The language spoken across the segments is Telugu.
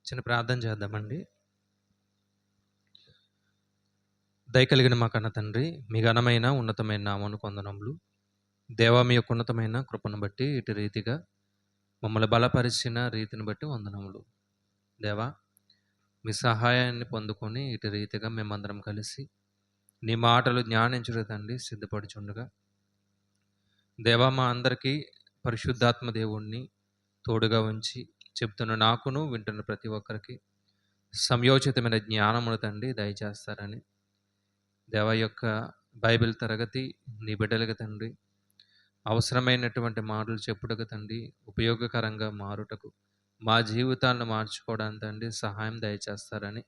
చిన్న ప్రార్థన చేద్దామండి. దయ కలిగిన మా కన్న తండ్రి, మీ ఘనమైన ఉన్నతమైన నామమునకు వందనములు. దేవా, మీ యొక్క ఉన్నతమైన కృపను బట్టి ఇటు రీతిగా మమ్మల్ని బలపరిచిన రీతిని బట్టి వందనములు. దేవా, మీ సహాయాన్ని పొందుకొని ఇటు రీతిగా మేమందరం కలిసి నీ మాటలు జ్ఞానించుట తండ్రి సిద్ధపడుచుండగా, దేవా, మా అందరికీ పరిశుద్ధాత్మ దేవుణ్ణి తోడుగా ఉంచి చెప్తున్న నాకును వింటున్న ప్రతి ఒక్కరికి సంయోచితమైన జ్ఞానమును తండ్రి దయచేస్తారని, దేవ యొక్క బైబిల్ తరగతి నీ బిడ్డలకు తండ్రి అవసరమైనటువంటి మాటలు చెప్పుటకు తండ్రి ఉపయోగకరంగా మారుటకు మా జీవితాలను మార్చుకోవడానికి తండ్రి సహాయం దయచేస్తారని,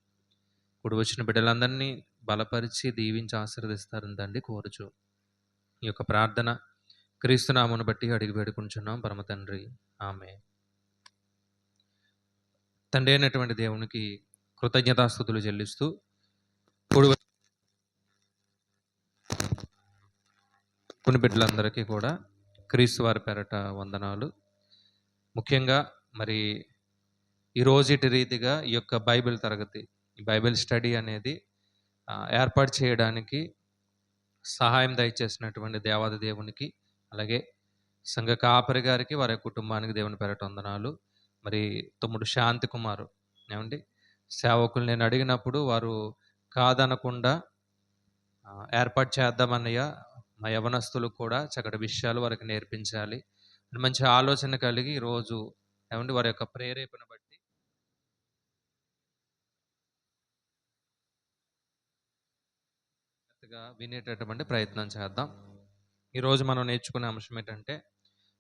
ఇప్పుడు వచ్చిన బిడ్డలందరినీ బలపరిచి దీవించి ఆశీర్వదిస్తారని తండ్రి కోరుచు ఈ యొక్క ప్రార్థన క్రీస్తునామమును బట్టి అడిగి వేడుకుంటున్నాం పరమ తండ్రి, ఆమె. తండ్రి అయినటువంటి దేవునికి కృతజ్ఞతాస్తుతులు చెల్లిస్తూ కొన్ని బిడ్డలందరికీ కూడా క్రీస్తు వారి పేరట వందనాలు. ముఖ్యంగా మరి ఈరోజుటి రీతిగా ఈ యొక్క బైబిల్ తరగతి, ఈ బైబిల్ స్టడీ అనేది ఏర్పాటు చేయడానికి సహాయం దయచేసినటువంటి దేవాది దేవునికి, అలాగే సంఘ కాపరి గారికి, వారి కుటుంబానికి దేవుని పేరట వందనాలు. మరి తమ్ముడు శాంతి కుమారు ఏమండి సేవకులు నేను అడిగినప్పుడు వారు కాదనకుండా ఏర్పాటు చేద్దామన్నయ్య, మా యవనస్తులకు కూడా చక్కటి విషయాలు వారికి నేర్పించాలి అని మంచి ఆలోచన కలిగి ఈరోజు ఏమండి వారి యొక్క ప్రేరేపణ బట్టి వినేటటువంటి ప్రయత్నం చేద్దాం. ఈరోజు మనం నేర్చుకునే అంశం ఏంటంటే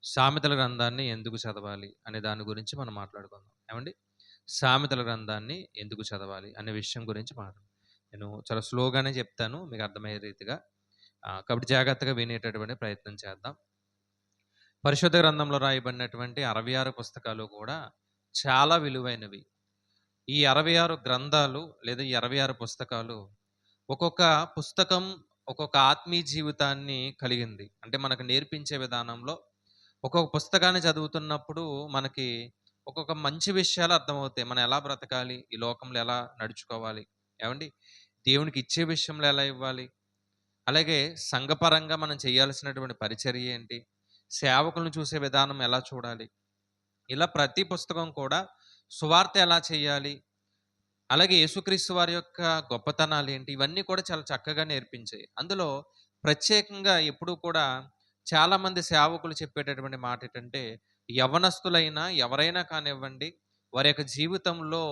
సామెతల గ్రంథాన్ని ఎందుకు చదవాలి అనే దాని గురించి మనం మాట్లాడుకుందాం. ఏమండి సామెతల గ్రంథాన్ని ఎందుకు చదవాలి అనే విషయం గురించి నేను చాలా స్లోగానే చెప్తాను, మీకు అర్థమయ్యే రీతిగా. కాబట్టి జాగ్రత్తగా వినేటటువంటి ప్రయత్నం చేద్దాం. పరిశుద్ధ గ్రంథంలో రాయబడినటువంటి 66 పుస్తకాలు కూడా చాలా విలువైనవి. ఈ 66 గ్రంథాలు లేదా ఈ 66 పుస్తకాలు ఒక్కొక్క పుస్తకం ఒక్కొక్క ఆత్మీయ జీవితాన్ని కలిగింది. అంటే మనకు నేర్పించే విధానంలో ఒక్కొక్క పుస్తకాన్ని చదువుతున్నప్పుడు మనకి ఒక్కొక్క మంచి విషయాలు అర్థమవుతాయి. మనం ఎలా బ్రతకాలి, ఈ లోకంలో ఎలా నడుచుకోవాలి, ఏమండి దేవునికి ఇచ్చే విషయంలో ఎలా ఇవ్వాలి, అలాగే సంఘపరంగా మనం చేయాల్సినటువంటి పరిచర్య ఏంటి, సేవకులను చూసే విధానం ఎలా చూడాలి, ఇలా ప్రతి పుస్తకం కూడా సువార్త ఎలా చేయాలి, అలాగే యేసుక్రీస్తు వారి యొక్క గొప్పతనాలు ఏంటి, ఇవన్నీ కూడా చాలా చక్కగా నేర్పించాయి. అందులో ప్రత్యేకంగా ఎప్పుడూ కూడా చాలామంది సేవకులు చెప్పేటటువంటి మాట ఏంటంటే, యవ్వనస్తులైనా ఎవరైనా కానివ్వండి, వారి యొక్క జీవితంలో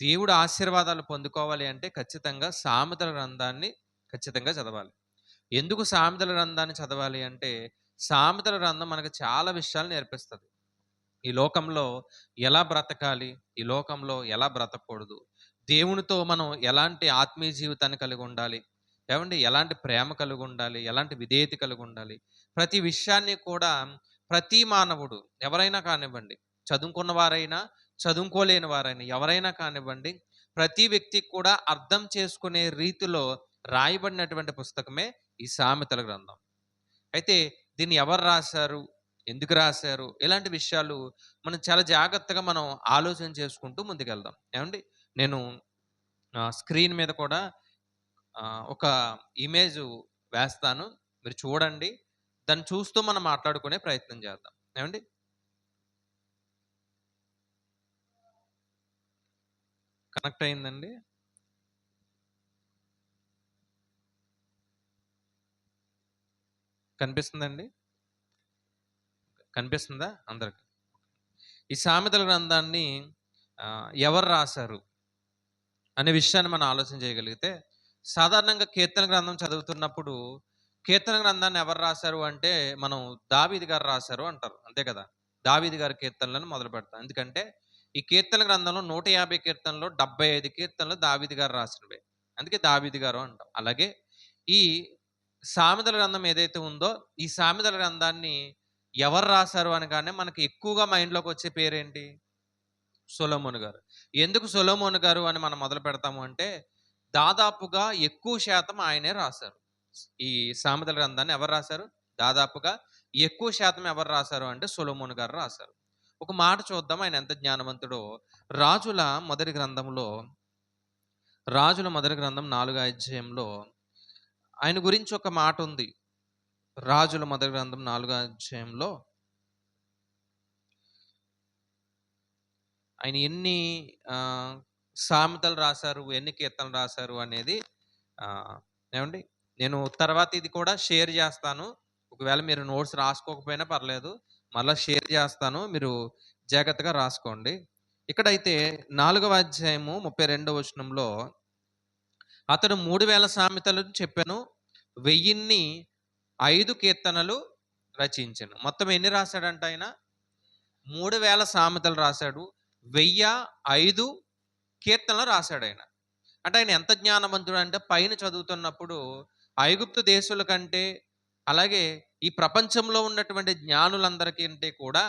దేవుడు ఆశీర్వాదాలు పొందుకోవాలి అంటే ఖచ్చితంగా సామెతల గ్రంథాన్ని ఖచ్చితంగా చదవాలి. ఎందుకు సామెతల గ్రంథాన్ని చదవాలి అంటే, సామెతల గ్రంథం మనకు చాలా విషయాలు నేర్పిస్తుంది. ఈ లోకంలో ఎలా బ్రతకాలి, ఈ లోకంలో ఎలా బ్రతకూడదు, దేవునితో మనం ఎలాంటి ఆత్మీయ జీవితాన్ని కలిగి ఉండాలి, ఏమండి ఎలాంటి ప్రేమ కలిగి ఉండాలి, ఎలాంటి విధేయత కలిగి ఉండాలి, ప్రతి విషయాన్ని కూడా ప్రతి మానవుడు ఎవరైనా కానివ్వండి, చదువుకున్న వారైనా చదువుకోలేని వారైనా ఎవరైనా కానివ్వండి, ప్రతి వ్యక్తికి కూడా అర్థం చేసుకునే రీతిలో రాయబడినటువంటి పుస్తకమే ఈ సామెతల గ్రంథం. అయితే దీన్ని ఎవరు రాశారు, ఎందుకు రాశారు, ఇలాంటి విషయాలు మనం చాలా జాగ్రత్తగా మనం ఆలోచన చేసుకుంటూ ముందుకెళ్దాం. ఏమండి నేను స్క్రీన్ మీద కూడా ఒక ఇమేజ్ వేస్తాను, మీరు చూడండి. దాన్ని చూస్తూ మనం మాట్లాడుకునే ప్రయత్నం చేద్దాం. ఏమండి కనెక్ట్ అయిందండి? కనిపిస్తుందండి? కనిపిస్తుందా అందరికి? ఈ సామెతల గ్రంథాన్ని ఎవరు రాశారు అనే విషయాన్ని మనం ఆలోచన చేయగలిగితే, సాధారణంగా కీర్తన గ్రంథం చదువుతున్నప్పుడు కీర్తన గ్రంథాన్ని ఎవరు రాశారు అంటే మనం దావీదు గారు రాశారు అంటారు, అంతే కదా. దావీదు గారి కీర్తనలను మొదలు పెడతాం. ఎందుకంటే ఈ కీర్తన గ్రంథంలో 150 కీర్తనలో 75 కీర్తనలు దావీదు గారు రాసినవే, అందుకే దావీదు గారు అంటాం. అలాగే ఈ సామెతల గ్రంథం ఏదైతే ఉందో, ఈ సామెతల గ్రంథాన్ని ఎవరు రాశారు అనగానే మనకి ఎక్కువగా మైండ్లోకి వచ్చే పేరేంటి? సొలొమోను గారు. ఎందుకు సొలొమోను గారు అని మనం మొదలు పెడతాము అంటే, దాదాపుగా ఎక్కువ శాతం ఆయనే రాశారు. ఈ సామెతల గ్రంథాన్ని ఎవరు రాశారు? దాదాపుగా ఎక్కువ శాతం ఎవరు రాశారు అంటే సొలొమోను గారు రాశారు. ఒక మాట చూద్దాం ఆయన ఎంత జ్ఞానవంతుడో. రాజుల మొదటి గ్రంథంలో రాజుల మొదటి గ్రంథం 4వ అధ్యాయంలో ఆయన గురించి ఒక మాట ఉంది. రాజుల మొదటి గ్రంథం 4వ అధ్యాయంలో ఆయన ఎన్ని సామెతలు రాశారు, ఎన్ని కీర్తనలు రాశారు అనేది ఏమండి నేను తర్వాత ఇది కూడా షేర్ చేస్తాను. ఒకవేళ మీరు నోట్స్ రాసుకోకపోయినా పర్లేదు, మళ్ళీ షేర్ చేస్తాను, మీరు జాగ్రత్తగా రాసుకోండి. ఇక్కడైతే 4వ అధ్యాయము 32వ వచనంలో అతడు 3000 సామెతలు చెప్పాను, 1005 కీర్తనలు రచించాను. మొత్తం ఎన్ని రాశాడంట ఆయన? 3000 సామెతలు రాశాడు, 1005 కీర్తనలు రాశాడు ఆయన. అంటే ఆయన ఎంత జ్ఞానవంతుడు అంటే పైన చదువుతున్నప్పుడు ఐగుప్తు దేశుల కంటే, అలాగే ఈ ప్రపంచంలో ఉన్నటువంటి జ్ఞానులందరికంటే కూడా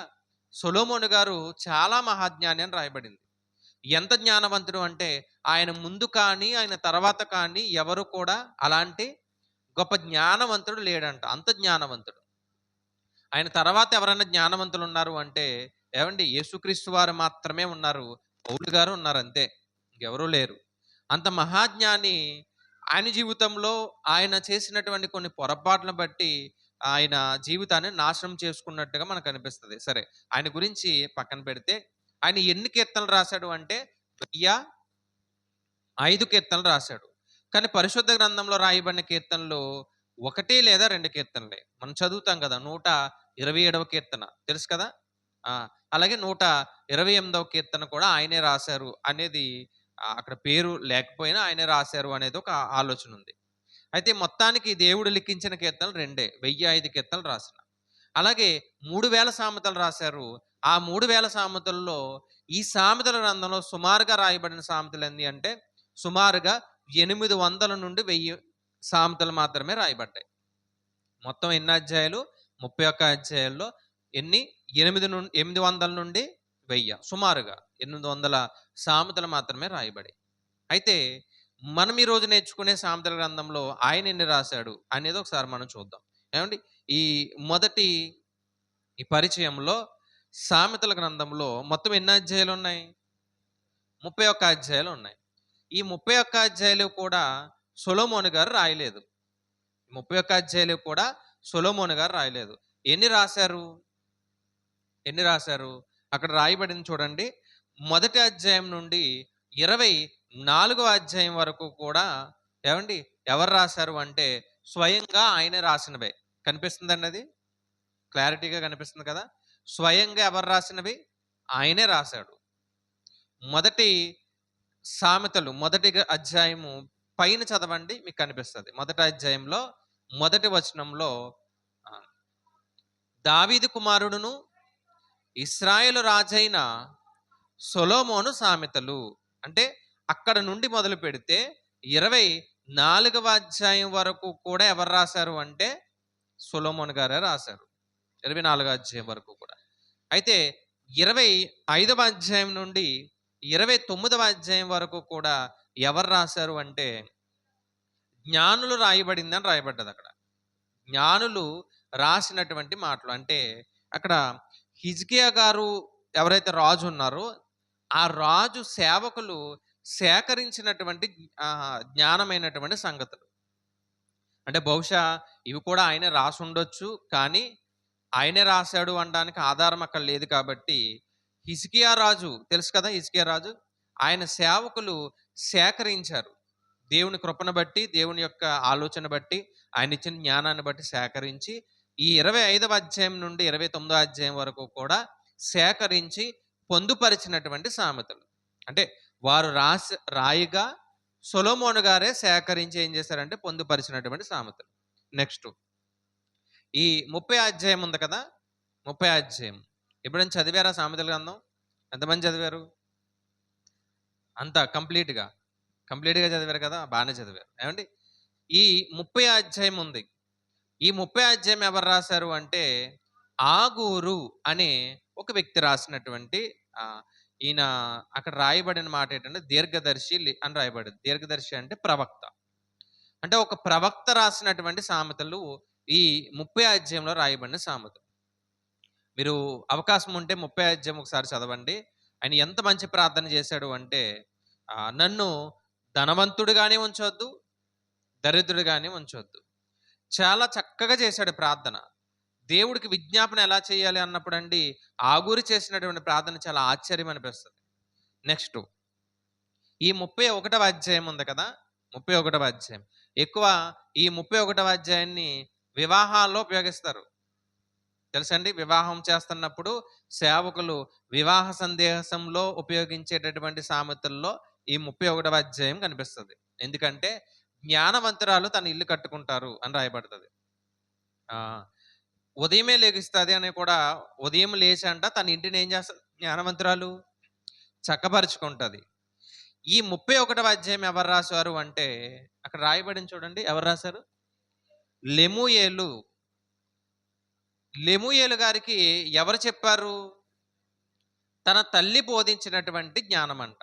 సొలొమోను గారు చాలా మహాజ్ఞాని అని రాయబడింది. ఎంత జ్ఞానవంతుడు అంటే ఆయన ముందు కానీ ఆయన తర్వాత కానీ ఎవరు కూడా అలాంటి గొప్ప జ్ఞానవంతుడు లేడంట. అంత జ్ఞానవంతుడు. ఆయన తర్వాత ఎవరైనా జ్ఞానవంతులు ఉన్నారు అంటే ఏమండి, యేసుక్రీస్తు వారు మాత్రమే ఉన్నారు, పౌలు గారు ఉన్నారు, అంతే, ఇంకెవరూ లేరు. అంత మహాజ్ఞాని. ఆయన జీవితంలో ఆయన చేసినటువంటి కొన్ని పొరపాట్లను బట్టి ఆయన జీవితాన్ని నాశనం చేసుకున్నట్టుగా మనకు అనిపిస్తుంది. సరే, ఆయన గురించి పక్కన పెడితే ఆయన ఎన్ని కీర్తనలు రాశాడు అంటే 1005 కీర్తనలు రాశాడు. కానీ పరిశుద్ధ గ్రంథంలో రాయబడిన కీర్తనలు 1 లేదా 2 కీర్తనలే. మనం చదువుతాం కదా, 127వ కీర్తన తెలుసు కదా. అలాగే 128వ కీర్తన కూడా ఆయనే రాశారు అనేది, అక్కడ పేరు లేకపోయినా ఆయనే రాశారు అనేది ఒక ఆలోచన ఉంది. అయితే మొత్తానికి దేవుడు లిఖించిన కీర్తనలు 2, 1005 కీర్తనలు రాసిన. అలాగే 3000 సామెతలు రాశారు. ఆ 3000 సామెతల్లో ఈ సామెతల గ్రంథంలో సుమారుగా రాయబడిన సామెతలు ఎన్ని అంటే సుమారుగా 800 నుండి 1000 సామెతలు మాత్రమే రాయబడ్డాయి. మొత్తం ఎన్ని అధ్యాయాలు? 31 అధ్యాయాల్లో ఎన్ని? 800 నుండి 1000, సుమారుగా 800 సామెతలు మాత్రమే రాయబడి. అయితే మనం ఈ రోజు నేర్చుకునే సామెతల గ్రంథంలో ఆయన ఎన్ని రాశాడు అనేది ఒకసారి మనం చూద్దాం. ఏమండి, ఈ మొదటి ఈ పరిచయంలో సామెతల గ్రంథంలో మొత్తం ఎన్ని అధ్యాయాలు ఉన్నాయి? 31 అధ్యాయాలు ఉన్నాయి. ఈ 31 అధ్యాయాలు కూడా సొలొమోను గారు రాయలేదు. 31 అధ్యాయాలు కూడా సొలొమోను గారు రాయలేదు. ఎన్ని రాశారు? అక్కడ రాయబడింది చూడండి. మొదటి అధ్యాయం నుండి 24వ అధ్యాయం వరకు కూడా ఏమండి ఎవరు రాశారు అంటే స్వయంగా ఆయనే రాసినవే. కనిపిస్తుందండి, అది క్లారిటీగా కనిపిస్తుంది కదా. స్వయంగా ఎవరు రాసినవి? ఆయనే రాశాడు. మొదటి సామెతలు మొదటి అధ్యాయము పైన చదవండి, మీకు కనిపిస్తుంది. మొదటి అధ్యాయంలో మొదటి వచనంలో దావీదు కుమారుడును ఇశ్రాయేలు రాజైన సొలొమోను సామెతలు అంటే అక్కడ నుండి మొదలు పెడితే 24వ అధ్యాయం వరకు కూడా ఎవరు రాశారు అంటే సొలొమోను గారే రాశారు. 24వ అధ్యాయం వరకు కూడా. అయితే 25వ అధ్యాయం నుండి 29వ అధ్యాయం వరకు కూడా ఎవరు రాశారు అంటే జ్ఞానులు రాయబడిందని రాయబడ్డది. అక్కడ జ్ఞానులు రాసినటువంటి మాటలు. అంటే అక్కడ హిజ్కియా గారు ఎవరైతే రాజు ఉన్నారో ఆ రాజు సేవకులు సేకరించినటువంటి జ్ఞానమైనటువంటి సంగతులు. అంటే బహుశా ఇవి కూడా ఆయనే రాసి ఉండొచ్చు, కానీ ఆయనే రాశాడు అనడానికి ఆధారం అక్కడ లేదు. కాబట్టి హిజ్కియా రాజు తెలుసు కదా, హిజ్కియా రాజు ఆయన సేవకులు సేకరించారు. దేవుని కృపను బట్టి, దేవుని యొక్క ఆలోచన బట్టి, ఆయన ఇచ్చిన జ్ఞానాన్ని బట్టి సేకరించి ఈ 25వ అధ్యాయం నుండి 29వ అధ్యాయం వరకు కూడా సేకరించి పొందుపరిచినటువంటి సామెతలు. అంటే వారు రాయిగా సొలొమోను గారే సేకరించి ఏం చేశారంటే పొందుపరిచినటువంటి సామెతలు. నెక్స్ట్ ఈ 30 అధ్యాయం ఉంది కదా, 30 అధ్యాయం ఎప్పుడైనా చదివారా సామెతల గ్రంథం? ఎంతమంది చదివారు? అంతా కంప్లీట్గా చదివారు కదా, బాగానే చదివారు. ఏమండి, ఈ 30 అధ్యాయం ఉంది. ఈ 30 అధ్యాయం ఎవరు రాశారు అంటే ఆగూరు అనే ఒక వ్యక్తి రాసినటువంటి, ఈయన అక్కడ రాయబడిన మాట ఏంటంటే దీర్ఘదర్శి అని రాయబడింది. దీర్ఘదర్శి అంటే ప్రవక్త. అంటే ఒక ప్రవక్త రాసినటువంటి సామెతలు ఈ 30 అధ్యాయంలో రాయబడిన సామెతలు. మీరు అవకాశం ఉంటే 30 అధ్యాయం ఒకసారి చదవండి. ఆయన ఎంత మంచి ప్రార్థన చేశాడు అంటే, నన్ను ధనవంతుడుగానే ఉంచొద్దు, దరిద్రుడుగానే ఉంచొద్దు. చాలా చక్కగా చేశాడు ప్రార్థన. దేవుడికి విజ్ఞాపన ఎలా చేయాలి అన్నప్పుడండి, ఆగూరి చేసినటువంటి ప్రార్థన చాలా ఆశ్చర్యం అనిపిస్తది. నెక్స్ట్ ఈ 31వ అధ్యాయం ఉంది కదా! 31వ అధ్యాయం. ఎక్కువ ఈ 31వ అధ్యాయాన్ని వివాహాల్లో ఉపయోగిస్తారు. తెలుసండి? వివాహం చేస్తున్నప్పుడు సేవకులు వివాహ సందేశంలో ఉపయోగించేటటువంటి సామెతల్లో ఈ 31వ అధ్యాయం కనిపిస్తది. ఎందుకంటే జ్ఞానవంతురాలు తన ఇల్లు కట్టుకుంటారు అని రాయబడుతది. ఆ! ఉదయమే లెగుస్తది అని కూడా, ఉదయం లేచంట తన ఇంటిని ఏం చేస్తది జ్ఞానవంతురాలు? చక్కపరుచుకుంటది. ఈ 31వ అధ్యాయం ఎవరు రాశారు అంటే, అక్కడ రాయబడింది చూడండి. ఎవరు రాశారు? లెమూయేలు. లెమూయేలు గారికి ఎవరు చెప్పారు? తన తల్లి బోధించినటువంటి జ్ఞానమంట.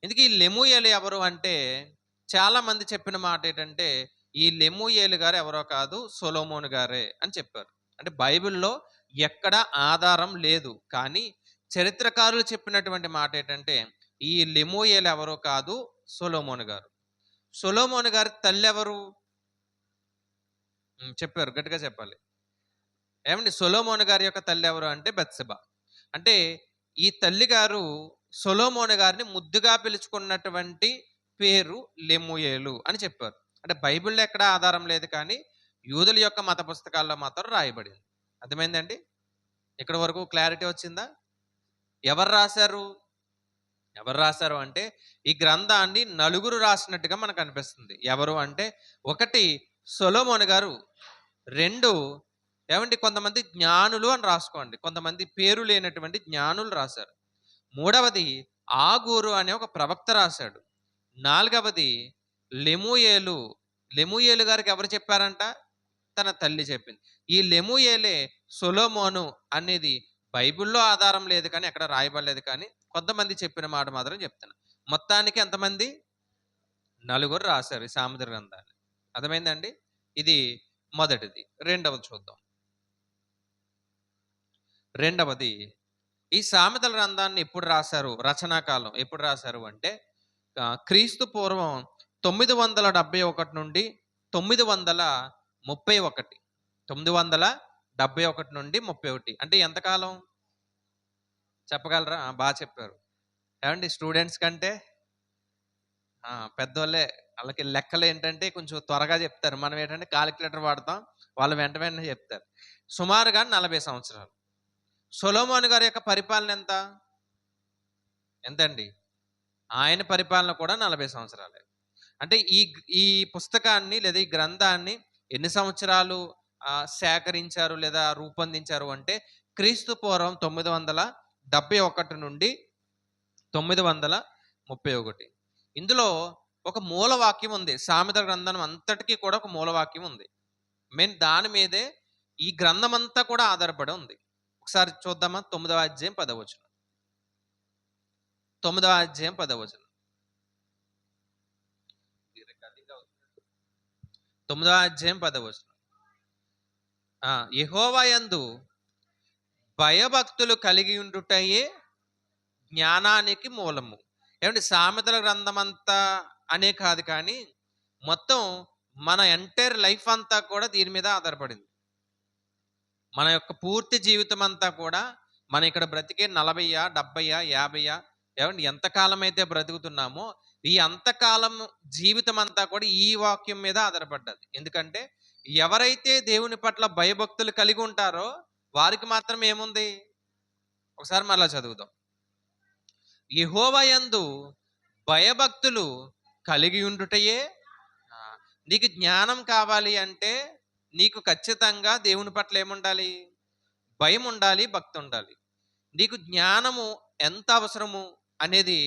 ఇందుకే ఈ లెమూయేలు ఎవరు అంటే, చాలా మంది చెప్పిన మాట ఏంటంటే, ఈ లెమూయేలు గారు ఎవరో కాదు సొలొమోను గారే అని చెప్పారు. అంటే బైబిల్‌లో ఎక్కడ ఆధారం లేదు. కానీ చరిత్రకారులు చెప్పినటువంటి మాట ఏంటంటే, ఈ లెమూయేలు ఎవరో కాదు సొలొమోను గారు. సొలొమోను గారి తల్లెవరు? చెప్పారు. గట్టిగా చెప్పాలి. ఏమండి సొలొమోను గారి యొక్క తల్లి ఎవరు అంటే బత్షెబ. అంటే ఈ తల్లి గారు సొలొమోను గారిని ముద్దుగా పిలుచుకున్నటువంటి పేరు లెమూయేలు అని చెప్పారు. అంటే బైబిల్‌లో ఎక్కడ ఆధారం లేదు కానీ యూదుల యొక్క మత పుస్తకాల్లో మాత్రం రాయబడింది. అర్థమైందండి? ఇక్కడి వరకు క్లారిటీ వచ్చిందా? ఎవరు రాశారు? ఎవరు రాశారు అంటే ఈ గ్రంథాన్ని నలుగురు రాసినట్టుగా మనకు అనిపిస్తుంది. ఎవరు అంటే, ఒకటి సొలొమోను గారు, 2 ఏమండి కొంతమంది జ్ఞానులు అని రాసుకోండి. కొంతమంది పేరు లేనటువంటి జ్ఞానులు రాశారు. మూడవది ఆగూరు అనే ఒక ప్రవక్త రాశాడు. నాలుగవది లెమూయేలు. లెమూయేలు గారికి ఎవరు చెప్పారంట? తన తల్లి చెప్పింది. ఈ లెమూయేలే సొలొమోను అనేది బైబిల్‌లో ఆధారం లేదు కానీ, ఎక్కడ రాయబడలేదు కానీ, కొంతమంది చెప్పిన మాట మాత్రం చెప్తున్నా. మొత్తానికి ఎంతమంది? నలుగురు రాశారు ఈ సామెతల గ్రంథాన్ని. అర్థమైందండి? ఇది మొదటిది. రెండవది చూద్దాం. రెండవది ఈ సామెతల గ్రంథాన్ని ఎప్పుడు రాశారు? రచనా కాలం ఎప్పుడు రాశారు అంటే, క్రీస్తు పూర్వం 971 నుండి 931. 971 నుండి 31 అంటే ఎంతకాలం చెప్పగలరా? బాగా చెప్పారు. ఏమండి స్టూడెంట్స్ కంటే పెద్దోళ్ళే. ఆళ్ళకి లెక్కలు ఏంటంటే కొంచెం త్వరగా చెప్తారు. మనం ఏంటంటే కాలిక్యులేటర్ వాడతాం. వాళ్ళు వెంట వెంటనే చెప్తారు. సుమారుగా 40 సంవత్సరాలు. సొలొమోను గారి యొక్క పరిపాలన ఎంత? ఎంతండి? ఆయన పరిపాలన కూడా 40 సంవత్సరాలే. అంటే ఈ పుస్తకాన్ని లేదా ఈ గ్రంథాన్ని ఎన్ని సంవత్సరాలు సేకరించారు లేదా రూపొందించారు అంటే, క్రీస్తు పూర్వం 971 నుండి 931. ఇందులో ఒక మూల వాక్యం ఉంది. సామెతల గ్రంథం అంతటికీ కూడా ఒక మూల వాక్యం ఉంది. దాని మీదే ఈ గ్రంథం అంతా కూడా ఆధారపడి ఉంది. ఒకసారి చూద్దామా? 9వ అధ్యాయం 10వ వచనం. 9వ అధ్యాయం 10వ వచనం. 9వ అధ్యాయం 10వ వచనం. యెహోవా యందు భయభక్తులు కలిగి ఉండుటయే జ్ఞానానికి మూలము. ఏమంటే సామెతల గ్రంథం అంతా అనే కాదు కానీ, మొత్తం మన ఎంటైర్ లైఫ్ అంతా కూడా దీని మీద ఆధారపడింది. మన యొక్క పూర్తి జీవితం అంతా కూడా, మనం ఇక్కడ బ్రతికే 40, 70, 50 ఏమండి ఎంతకాలం అయితే బ్రతుకుతున్నామో, ఈ అంతకాలం జీవితం అంతా కూడా ఈ వాక్యం మీద ఆధారపడ్డది. ఎందుకంటే ఎవరైతే దేవుని పట్ల భయభక్తులు కలిగి ఉంటారో వారికి మాత్రం ఏముంది? ఒకసారి మరలా చదువుదాం. యెహోవా యందు భయభక్తులు కలిగి ఉండుటయే. నీకు జ్ఞానం కావాలి అంటే నీకు ఖచ్చితంగా దేవుని పట్ల ఏముండాలి? భయం ఉండాలి, భక్తి ఉండాలి. నీకు జ్ఞానము ఎంత అవసరము అనేది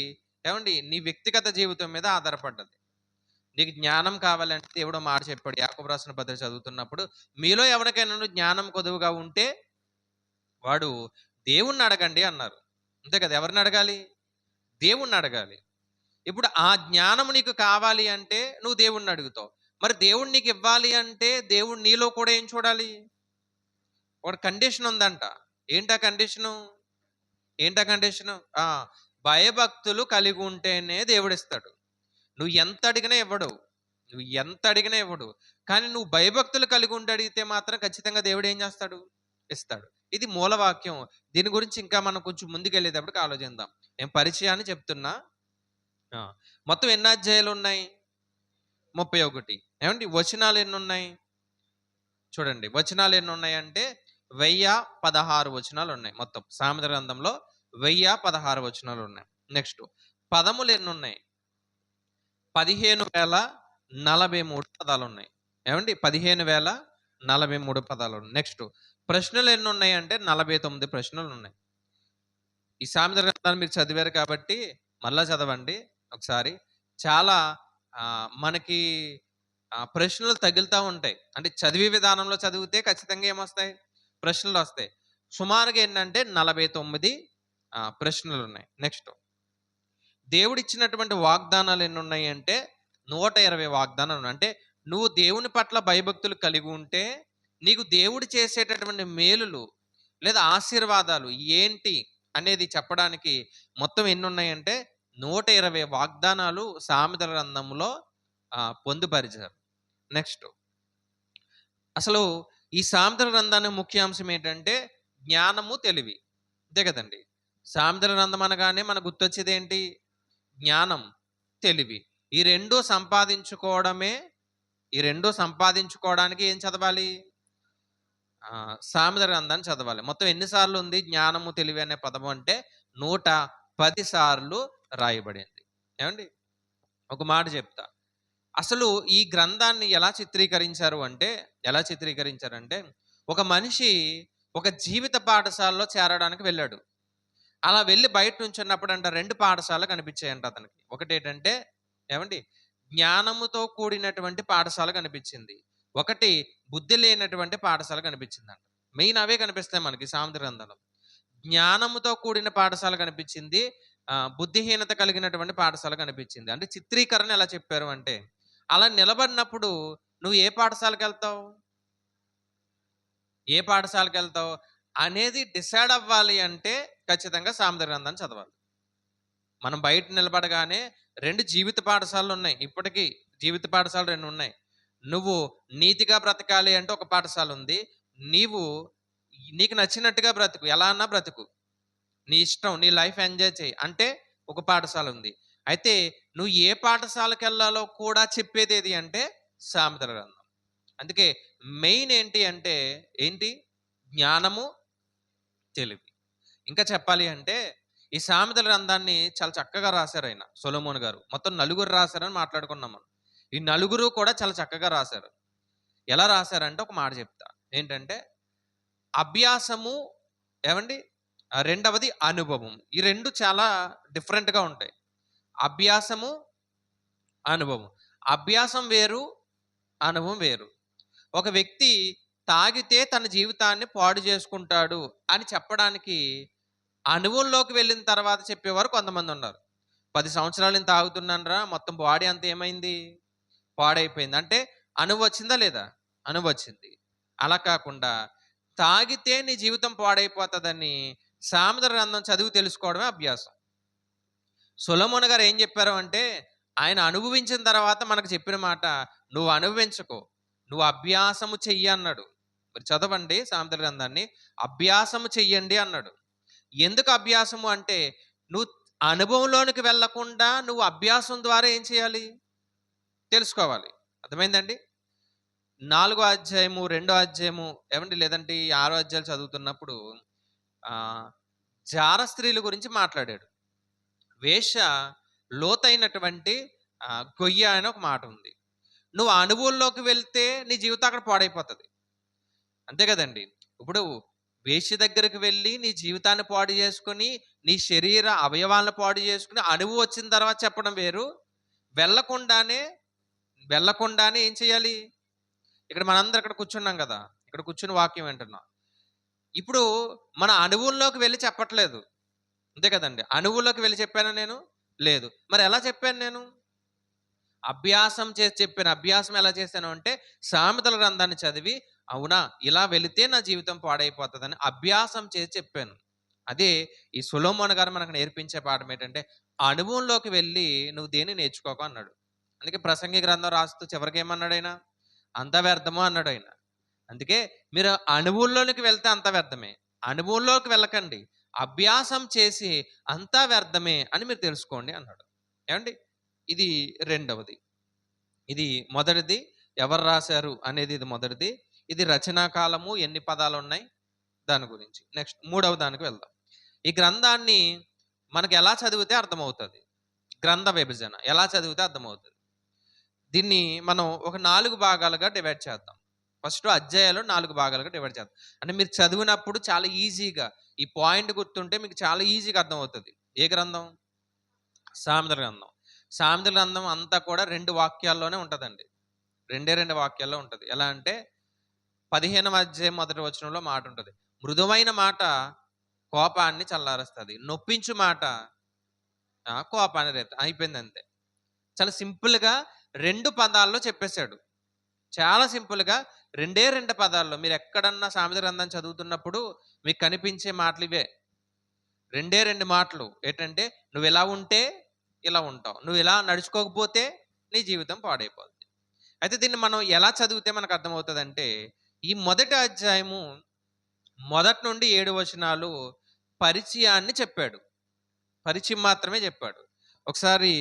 ఏమండి నీ వ్యక్తిగత జీవితం మీద ఆధారపడ్డది. నీకు జ్ఞానం కావాలంటే దేవుడు మాట చెప్పాడు. యాకోబు రాసిన పత్రిక చదువుతున్నప్పుడు, మీలో ఎవరికైనా జ్ఞానం కొదువుగా ఉంటే వాడు దేవుణ్ణి అడగండి అన్నారు. అంతే కదా? ఎవరిని అడగాలి? దేవుణ్ణి అడగాలి. ఇప్పుడు ఆ జ్ఞానం నీకు కావాలి అంటే నువ్వు దేవుణ్ణి అడుగుతావు. మరి దేవుడు నీకు ఇవ్వాలి అంటే దేవుడు నీలో కూడా ఏం చూడాలి? ఒక కండిషన్ ఉందంట. ఏంటా కండిషను? ఏంటా కండిషను? ఆ! భయభక్తులు కలిగి ఉంటేనే దేవుడిస్తాడు. నువ్వు ఎంత అడిగినా ఇవ్వడు. నువ్వు ఎంత అడిగినా ఇవ్వడు. కానీ నువ్వు భయభక్తులు కలిగి ఉండి అడిగితే మాత్రం ఖచ్చితంగా దేవుడు ఏం చేస్తాడు? ఇస్తాడు. ఇది మూలవాక్యం. దీని గురించి ఇంకా మనం కొంచెం ముందుకెళ్ళేటప్పటికి ఆలోచిద్దాం. నేను పరిచయాన్ని చెప్తున్నా. ఆ! మొత్తం ఎన్ని అధ్యాయాలున్నాయి? 31. ఏవండీ వచనాలు ఎన్నున్నాయి? చూడండి. వచనాలు ఎన్నున్నాయంటే 1016 వచనాలున్నాయి మొత్తం. సామెతల గ్రంథంలో 1016 వచనాలున్నాయి. నెక్స్ట్ పదములు ఎన్నున్నాయి? 15,043 పదాలున్నాయి. ఏవండీ 15,043 పదాలున్నాయి. నెక్స్ట్ ప్రశ్నలు ఎన్నున్నాయంటే 49 ప్రశ్నలున్నాయి. ఈ సామెతల గ్రంథాన్ని మీరు చదివారు కాబట్టి మళ్ళా చదవండి ఒకసారి. చాలా మనకి ప్రశ్నలు తగులుతా ఉంటాయి. అంటే చదివే విధానంలో చదివితే ఖచ్చితంగా ఏమొస్తాయి? ప్రశ్నలొస్తాయి. సుమారుగా ఏంటంటే 49 ప్రశ్నలున్నాయి. నెక్స్ట్ దేవుడిచ్చినటువంటి వాగ్దానాలు ఎన్నున్నాయి అంటే 120 వాగ్దానాలు ఉన్నాయి. అంటే నువ్వు దేవుని పట్ల భయభక్తులు కలిగి ఉంటే నీకు దేవుడు చేసేటటువంటి మేలులు లేదా ఆశీర్వాదాలు ఏంటి అనేది చెప్పడానికి మొత్తం ఎన్నున్నాయంటే 120 వాగ్దానాలు సామెతల గ్రంథంలో పొందుపరిచారు. నెక్స్ట్ అసలు ఈ సామెతల గ్రంథానికి ముఖ్యాంశం ఏంటంటే జ్ఞానము, తెలివి. అంతే కదండి. సామెతల గ్రంథం అనగానే మనకు గుర్తొచ్చేది ఏంటి? జ్ఞానం, తెలివి. ఈ రెండు సంపాదించుకోవడానికి ఏం చదవాలి? సామెతల గ్రంథాన్ని చదవాలి. మొత్తం ఎన్నిసార్లు ఉంది జ్ఞానము, తెలివి అనే పదము అంటే 110 సార్లు రాయబడింది. ఏమండి? ఒక మాట చెప్తా. అసలు ఈ గ్రంథాన్ని ఎలా చిత్రీకరించారంటే ఒక మనిషి ఒక జీవిత పాఠశాలలో చేరడానికి వెళ్ళాడు. అలా వెళ్ళి బయట నుంచున్నప్పుడు అంట 2 పాఠశాలలు కనిపించాయంట అతనికి. ఒకటేంటంటే ఏమండి జ్ఞానముతో కూడినటువంటి పాఠశాల కనిపించింది. ఒకటి బుద్ధి లేనటువంటి పాఠశాల కనిపించిందంట. మెయిన్ అవే కనిపిస్తాయి మనకి సామెతల గ్రంథంలో. జ్ఞానముతో కూడిన పాఠశాల కనిపించింది. బుద్ధిహీనత కలిగినటువంటి పాఠశాల కనిపించింది. అంటే చిత్రీకరణ ఎలా చెప్పారు అంటే అలా నిలబడినప్పుడు నువ్వు ఏ పాఠశాలకెళ్తావు అనేది డిసైడ్ అవ్వాలి అంటే ఖచ్చితంగా సామెతల గ్రంథాన్ని చదవాలి. మనం బయట నిలబడగానే 2 జీవిత పాఠశాలలు ఉన్నాయి. ఇప్పటికీ జీవిత పాఠశాలలు 2 ఉన్నాయి. నువ్వు నీతిగా బ్రతకాలి అంటే ఒక పాఠశాల ఉంది. నీకు నచ్చినట్టుగా బ్రతుకు, ఎలా అన్నా బ్రతుకు, నీ ఇష్టం, నీ లైఫ్ ఎంజాయ్ చేయి అంటే ఒక పాఠశాల ఉంది. అయితే నువ్వు ఏ పాఠశాలకెళ్ళాలో కూడా చెప్పేది ఏది అంటే సామెతల గ్రంథం. అందుకే మెయిన్ ఏంటి? జ్ఞానము, తెలివి. ఇంకా చెప్పాలి అంటే ఈ సామెతల గ్రంథాన్ని చాలా చక్కగా రాశారు ఆయన సొలొమోను గారు. మొత్తం 4 రాశారని మాట్లాడుకున్నాం మనం. ఈ 4 కూడా చాలా చక్కగా రాశారు. ఎలా రాశారంటే ఒక మాట చెప్తా. ఏంటంటే అభ్యాసము, ఏమండి రెండవది అనుభవం. ఈ 2 చాలా డిఫరెంట్‌గా ఉంటాయి. అభ్యాసము, అనుభవం. అభ్యాసం వేరు, అనుభవం వేరు. ఒక వ్యక్తి తాగితే తన జీవితాన్ని పాడు చేసుకుంటాడు అని చెప్పడానికి అనుభవంలోకి వెళ్ళిన తర్వాత చెప్పేవారు కొంతమంది ఉన్నారు. 10 సంవత్సరాలు నేను తాగుతున్నానురా, మొత్తం బాడీ అంతా ఏమైంది? పాడైపోయింది. అంటే అనుభవం వచ్చిందా లేదా? అనుభవం వచ్చింది. అలా కాకుండా తాగితే నీ జీవితం పాడైపోతుందని సామెతల గ్రంథం చదివి తెలుసుకోవడమే అభ్యాసం. సొలొమోను గారు ఏం చెప్పారు అంటే ఆయన అనుభవించిన తర్వాత మనకు చెప్పిన మాట, నువ్వు అనుభవించకు, నువ్వు అభ్యాసము చెయ్యి అన్నాడు. మరి చదవండి సామెతల గ్రంథాన్ని. అభ్యాసము చెయ్యండి అన్నాడు. ఎందుకు అభ్యాసము అంటే నువ్వు అనుభవంలోనికి వెళ్లకుండా నువ్వు అభ్యాసం ద్వారా ఏం చేయాలి? తెలుసుకోవాలి. అర్థమైందండి? 4వ అధ్యాయము, 2వ అధ్యాయము ఏమండి లేదంటే 6వ అధ్యాయాలు చదువుతున్నప్పుడు జార స్త్రీల గురించి మాట్లాడాడు. వేష లోతైనటువంటి గొయ్య అని ఒక మాట ఉంది. నువ్వు అనుభవంలోకి వెళ్తే నీ జీవితం అక్కడ పాడైపోతుంది. అంతే కదండి. ఇప్పుడు వేశ్య దగ్గరికి వెళ్ళి నీ జీవితాన్ని పాడు చేసుకుని, నీ శరీర అవయవాలను పాడు చేసుకుని అనుభవం వచ్చిన తర్వాత చెప్పడం వేరు. వెళ్ళకుండానే ఏం చేయాలి? ఇక్కడ మనందరం ఇక్కడ కూర్చున్నాం కదా, ఇక్కడ కూర్చుని వాక్యం వింటున్నాం. ఇప్పుడు మన అనుభవంలోకి వెళ్ళి చెప్పట్లేదు. అంతే కదండి. అనుభవంలోకి వెళ్ళి చెప్పానా నేను? లేదు. మరి ఎలా చెప్పాను నేను? అభ్యాసం చేసి చెప్పాను. అభ్యాసం ఎలా చేశాను అంటే సామెతల గ్రంథాన్ని చదివి అవునా, ఇలా వెళితే నా జీవితం పాడైపోతుందని అభ్యాసం చేసి చెప్పాను. అదే ఈ సొలొమోను గారు మనకు నేర్పించే పాఠం ఏంటంటే, అనుభవంలోకి వెళ్ళి నువ్వు దేన్ని నేర్చుకోకు అన్నాడు. అందుకే ప్రసంగి గ్రంథం రాస్తూ చివరికి ఏమన్నాడు ఆయన? అంతా వ్యర్థము అన్నాడు ఆయన. అందుకే మీరు అనుభవంలోనికి వెళ్తే అంతా వ్యర్థమే. అనుభవంలోకి వెళ్ళకండి, అభ్యాసం చేసి అంతా వ్యర్థమే అని మీరు తెలుసుకోండి అన్నాడు. ఏమండి? ఇది రెండవది. ఇది మొదటిది, ఎవరు రాశారు అనేది ఇది మొదటిది. ఇది రచనా కాలము, ఎన్ని పదాలు ఉన్నాయి దాని గురించి. నెక్స్ట్ మూడవ దానికి వెళ్దాం. ఈ గ్రంథాన్ని మనకు ఎలా చదివితే అర్థమవుతుంది? గ్రంథ విభజన ఎలా చదివితే అర్థమవుతుంది? దీన్ని మనం ఒక 4 భాగాలుగా డివైడ్ చేద్దాం. ఫస్ట్ అధ్యాయాలు 4 భాగాలుగా డివైడ్ చేద్దాం. అంటే మీరు చదివినప్పుడు చాలా ఈజీగా ఈ పాయింట్ గుర్తుంటే మీకు చాలా ఈజీగా అర్థమవుతుంది. ఏ గ్రంథం? సామెతల గ్రంథం. సామెతల గ్రంథం అంతా కూడా 2 వాక్యాల్లోనే ఉంటదండి. 2 వాక్యాల్లో ఉంటది. ఎలా అంటే 15వ అధ్యాయం మొదటి వచనంలో మాట ఉంటది. మృదువైన మాట కోపాన్ని చల్లారుస్తది. నొప్పించు మాట కోపాన్ని అయిపోయింది అంతే. చాలా సింపుల్‌గా 2 పదాల్లో చెప్పేశాడు. చాలా సింపుల్‌గా 2 పదాల్లో మీరు ఎక్కడన్నా సామెత గ్రంథం చదువుతున్నప్పుడు మీకు కనిపించే మాటలు ఇవే. 2 మాటలు. ఏంటంటే నువ్వు ఇలా ఉంటే ఇలా ఉంటావు. నువ్వు ఇలా నడుచుకోకపోతే నీ జీవితం పాడైపోద్ది. అయితే దీన్ని మనం ఎలా చదివితే మనకు అర్థమవుతదంటే, ఈ మొదటి అధ్యాయము మొదటి నుండి 7 వచనాలు పరిచయాన్ని చెప్పాడు. పరిచయం మాత్రమే చెప్పాడు. ఒకసారి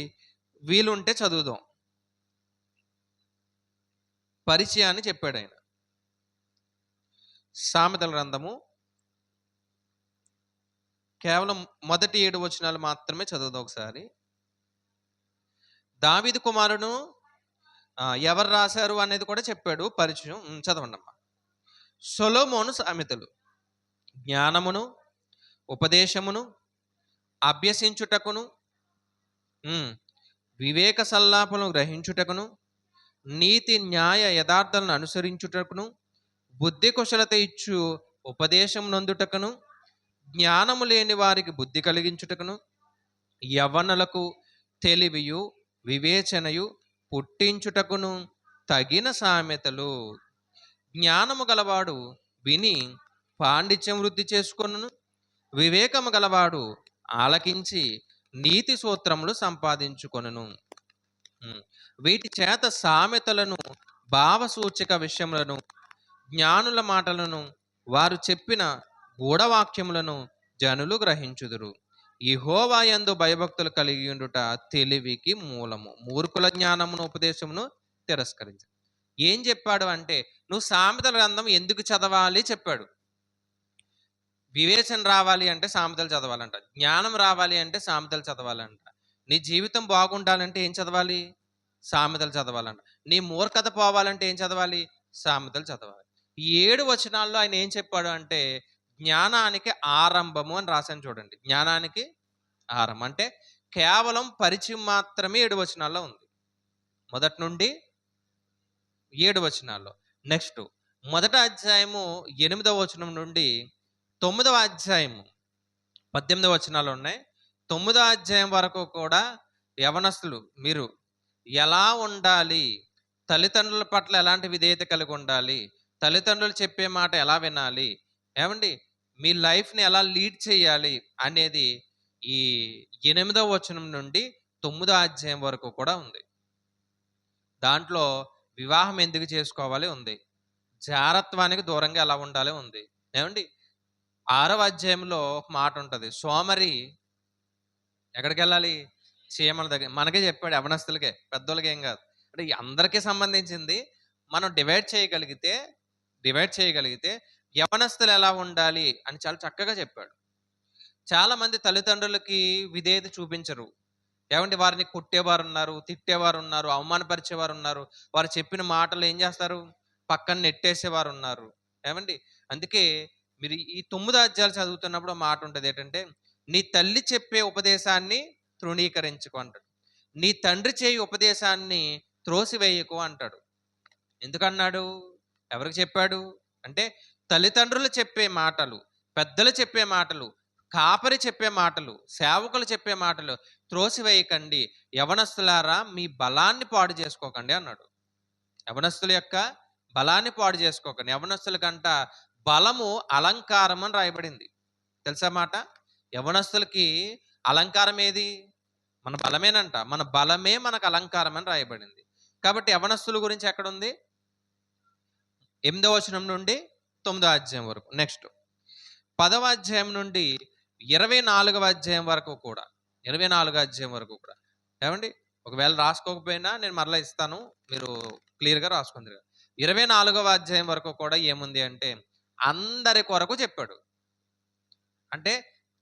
వీలుంటే చదువుదాం. పరిచయాన్ని చెప్పాడాయన. సామెతల గ్రంథము కేవలం మొదటి 7 వచనాలు మాత్రమే చదువుదాం ఒకసారి. దావీదు కుమారును ఎవరు రాశారు అనేది కూడా చెప్పాడు పరిచయం. చదవండమ్మా. సొలొమోను సామెతలు జ్ఞానమును, ఉపదేశమును, అభ్యసించుటకును, వివేక సల్లాపలను గ్రహించుటకును, నీతి న్యాయ యథార్థలను అనుసరించుటకును, బుద్ధి కుశలత ఇచ్చు ఉపదేశం నందుటకును, జ్ఞానము లేని వారికి బుద్ధి కలిగించుటకును, యవ్వనులకు తెలివియు వివేచనయు పుట్టించుటకును తగిన సామెతలు. జ్ఞానము గలవాడు విని పాండిత్యం వృద్ధి చేసుకొనును, వివేకము గలవాడు ఆలకించి నీతి సూత్రములు సంపాదించుకొనును. వీటి చేత సామెతలను, భావసూచక విషయములను, జ్ఞానుల మాటలను, వారు చెప్పిన గూఢవాక్యములను జనులు గ్రహించుదురు. యెహోవా యందు భయభక్తులు కలిగి ఉండుట తెలివికి మూలము. మూర్ఖుల జ్ఞానమును ఉపదేశమును తిరస్కరించు. ఏం చెప్పాడు అంటే, నువ్వు సామెతల గ్రంథం ఎందుకు చదవాలి చెప్పాడు. వివేచన రావాలి అంటే సామెతలు చదవాలంట. జ్ఞానం రావాలి అంటే సామెతలు చదవాలంట. నీ జీవితం బాగుండాలంటే ఏం చదవాలి? సామెతలు చదవాలంట. నీ మూర్ఖత పోవాలంటే ఏం చదవాలి? సామెతలు చదవాలి. ఈ 7 వచనాల్లో ఆయన ఏం చెప్పాడు అంటే, జ్ఞానానికి ఆరంభము అని రాశాను చూడండి. జ్ఞానానికి ఆరంభం అంటే కేవలం పరిచయం మాత్రమే 7 వచనాల్లో ఉంది. మొదటి నుండి 7 వచనాల్లో. నెక్స్ట్ మొదటి అధ్యాయము 8వ వచనం నుండి 9వ అధ్యాయము 18 వచనాలు ఉన్నాయి. 9వ అధ్యాయం వరకు కూడా యవనస్తులు మీరు ఎలా ఉండాలి, తల్లిదండ్రుల పట్ల ఎలాంటి విధేయత కలిగి ఉండాలి, తల్లిదండ్రులు చెప్పే మాట ఎలా వినాలి, ఏమండి మీ లైఫ్ని ఎలా లీడ్ చేయాలి అనేది ఈ 8వ వచనం నుండి 9వ అధ్యాయం వరకు కూడా ఉంది. దాంట్లో వివాహం ఎందుకు చేసుకోవాలి ఉంది, జారత్వానికి దూరంగా ఎలా ఉండాలి ఉంది. ఏమండి 6వ అధ్యాయంలో ఒక మాట ఉంటుంది, సోమరి ఎక్కడికి వెళ్ళాలి? చీమల దగ్గర. మనకే చెప్పాడు, యవనస్తులకే, పెద్దోళ్ళకి ఏం కాదు. అంటే అందరికీ సంబంధించింది మనం డివైడ్ చేయగలిగితే యవనస్తులు ఎలా ఉండాలి అని చాలా చక్కగా చెప్పాడు. చాలా మంది తల్లిదండ్రులకి విధేయత చూపించరు. ఏమంటే వారిని కొట్టేవారు ఉన్నారు, తిట్టేవారు ఉన్నారు, అవమానపరిచేవారు ఉన్నారు, వారు చెప్పిన మాటలు ఏం చేస్తారు? పక్కన నెట్టేసేవారు ఉన్నారు. ఏమండి అందుకే మీరు ఈ 9 అధ్యాయాలు చదువుతున్నప్పుడు మాట ఉంటుంది ఏంటంటే, నీ తల్లి చెప్పే ఉపదేశాన్ని తృణీకరించుకో అంటాడు, నీ తండ్రి చేయి ఉపదేశాన్ని త్రోసివేయకు అంటాడు. ఎందుకన్నాడు? ఎవరికి చెప్పాడు అంటే, తల్లిదండ్రులు చెప్పే మాటలు, పెద్దలు చెప్పే మాటలు, కాపరి చెప్పే మాటలు, సేవకులు చెప్పే మాటలు త్రోసివేయకండి. యవనస్తులారా మీ బలాన్ని పాడు చేసుకోకండి అన్నాడు. యవనస్తుల యొక్క బలాన్ని పాడు చేసుకోకండి. యవనస్తులకంట బలము అలంకారం అని రాయబడింది. తెలుసా మాట? యవనస్తులకి అలంకారం ఏది? మన బలమేనంట. మన బలమే మనకు అలంకారం అని రాయబడింది. కాబట్టి యవనస్తుల గురించి ఎక్కడుంది? 8వ వచనం నుండి 9వ అధ్యాయం వరకు. నెక్స్ట్ 10వ అధ్యాయం నుండి 24వ అధ్యాయం వరకు కూడా, 24వ అధ్యాయం వరకు కూడా. ఏమండి? ఒకవేళ రాసుకోకపోయినా నేను మరలా ఇస్తాను, మీరు క్లియర్గా రాసుకుందరు. 24వ అధ్యాయం వరకు కూడా ఏముంది అంటే అందరి కొరకు చెప్పాడు. అంటే